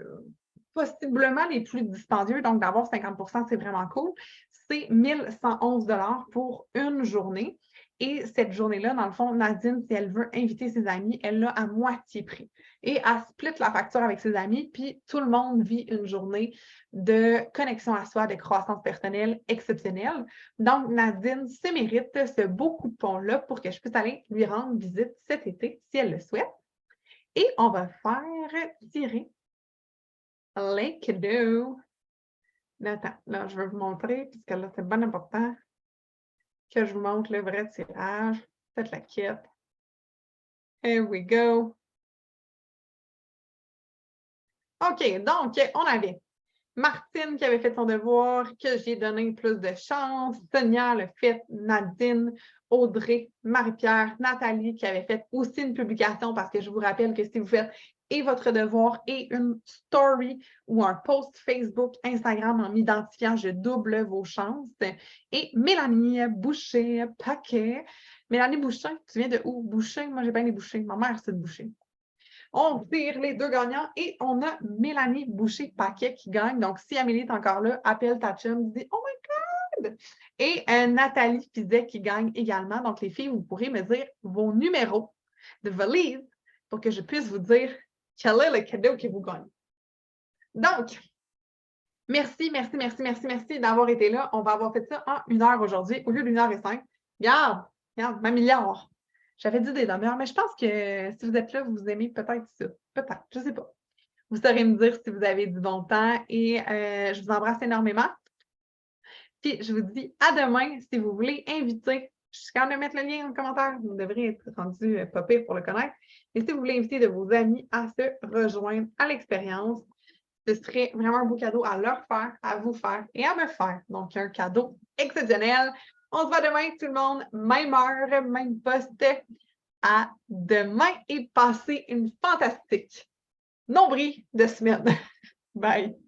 possiblement les plus dispendieux. Donc, d'avoir 50%, c'est vraiment cool. C'est 1111 $ pour une journée. Et cette journée-là, dans le fond, Nadine, si elle veut inviter ses amis, elle l'a à moitié prix. Et elle split la facture avec ses amis, puis tout le monde vit une journée de connexion à soi, de croissance personnelle exceptionnelle. Donc, Nadine se mérite ce beau coupon-là pour que je puisse aller lui rendre visite cet été, si elle le souhaite. Et on va faire tirer les cadeaux. Là, attends, là, je vais vous montrer, puisque là, c'est bien important que je vous montre le vrai tirage. Faites la quête. Here we go. OK, donc, on avait Martine qui avait fait son devoir, que j'ai donné plus de chance, Sonia le fait, Nadine, Audrey, Marie-Pierre, Nathalie qui avait fait aussi une publication parce que je vous rappelle que si vous faites et votre devoir et une story ou un post Facebook, Instagram en m'identifiant, je double vos chances. Et Mélanie Boucher-Paquet. Mélanie Boucher, tu viens de où? Boucher? Moi, j'ai bien les Bouchers. Ma mère, c'est de Boucher. On tire les deux gagnants et on a Mélanie Boucher-Paquet qui gagne. Donc, si Amélie est encore là, appelle ta chum, dis « Oh my God! » Et Nathalie Fizet qui gagne également. Donc, les filles, vous pourrez me dire vos numéros de valise pour que je puisse vous dire quel est le cadeau que vous gagnez. Donc, merci d'avoir été là. On va avoir fait ça en 1 heure aujourd'hui au lieu d'1 heure et 5. Regarde, ma milliard. J'avais dit des demi-heures, mais je pense que si vous êtes là, vous aimez peut-être ça. Peut-être, je ne sais pas. Vous saurez me dire si vous avez du bon temps et je vous embrasse énormément. Puis je vous dis à demain. Si vous voulez inviter, je suis capable de mettre le lien dans le commentaire. Vous devriez être rendu pas pire pour le connaître. Et si vous voulez inviter de vos amis à se rejoindre à l'expérience, ce serait vraiment un beau cadeau à leur faire, à vous faire et à me faire. Donc, un cadeau exceptionnel. On se voit demain, tout le monde. Même heure, même poste. À demain et passez une fantastique nombril de semaine. Bye!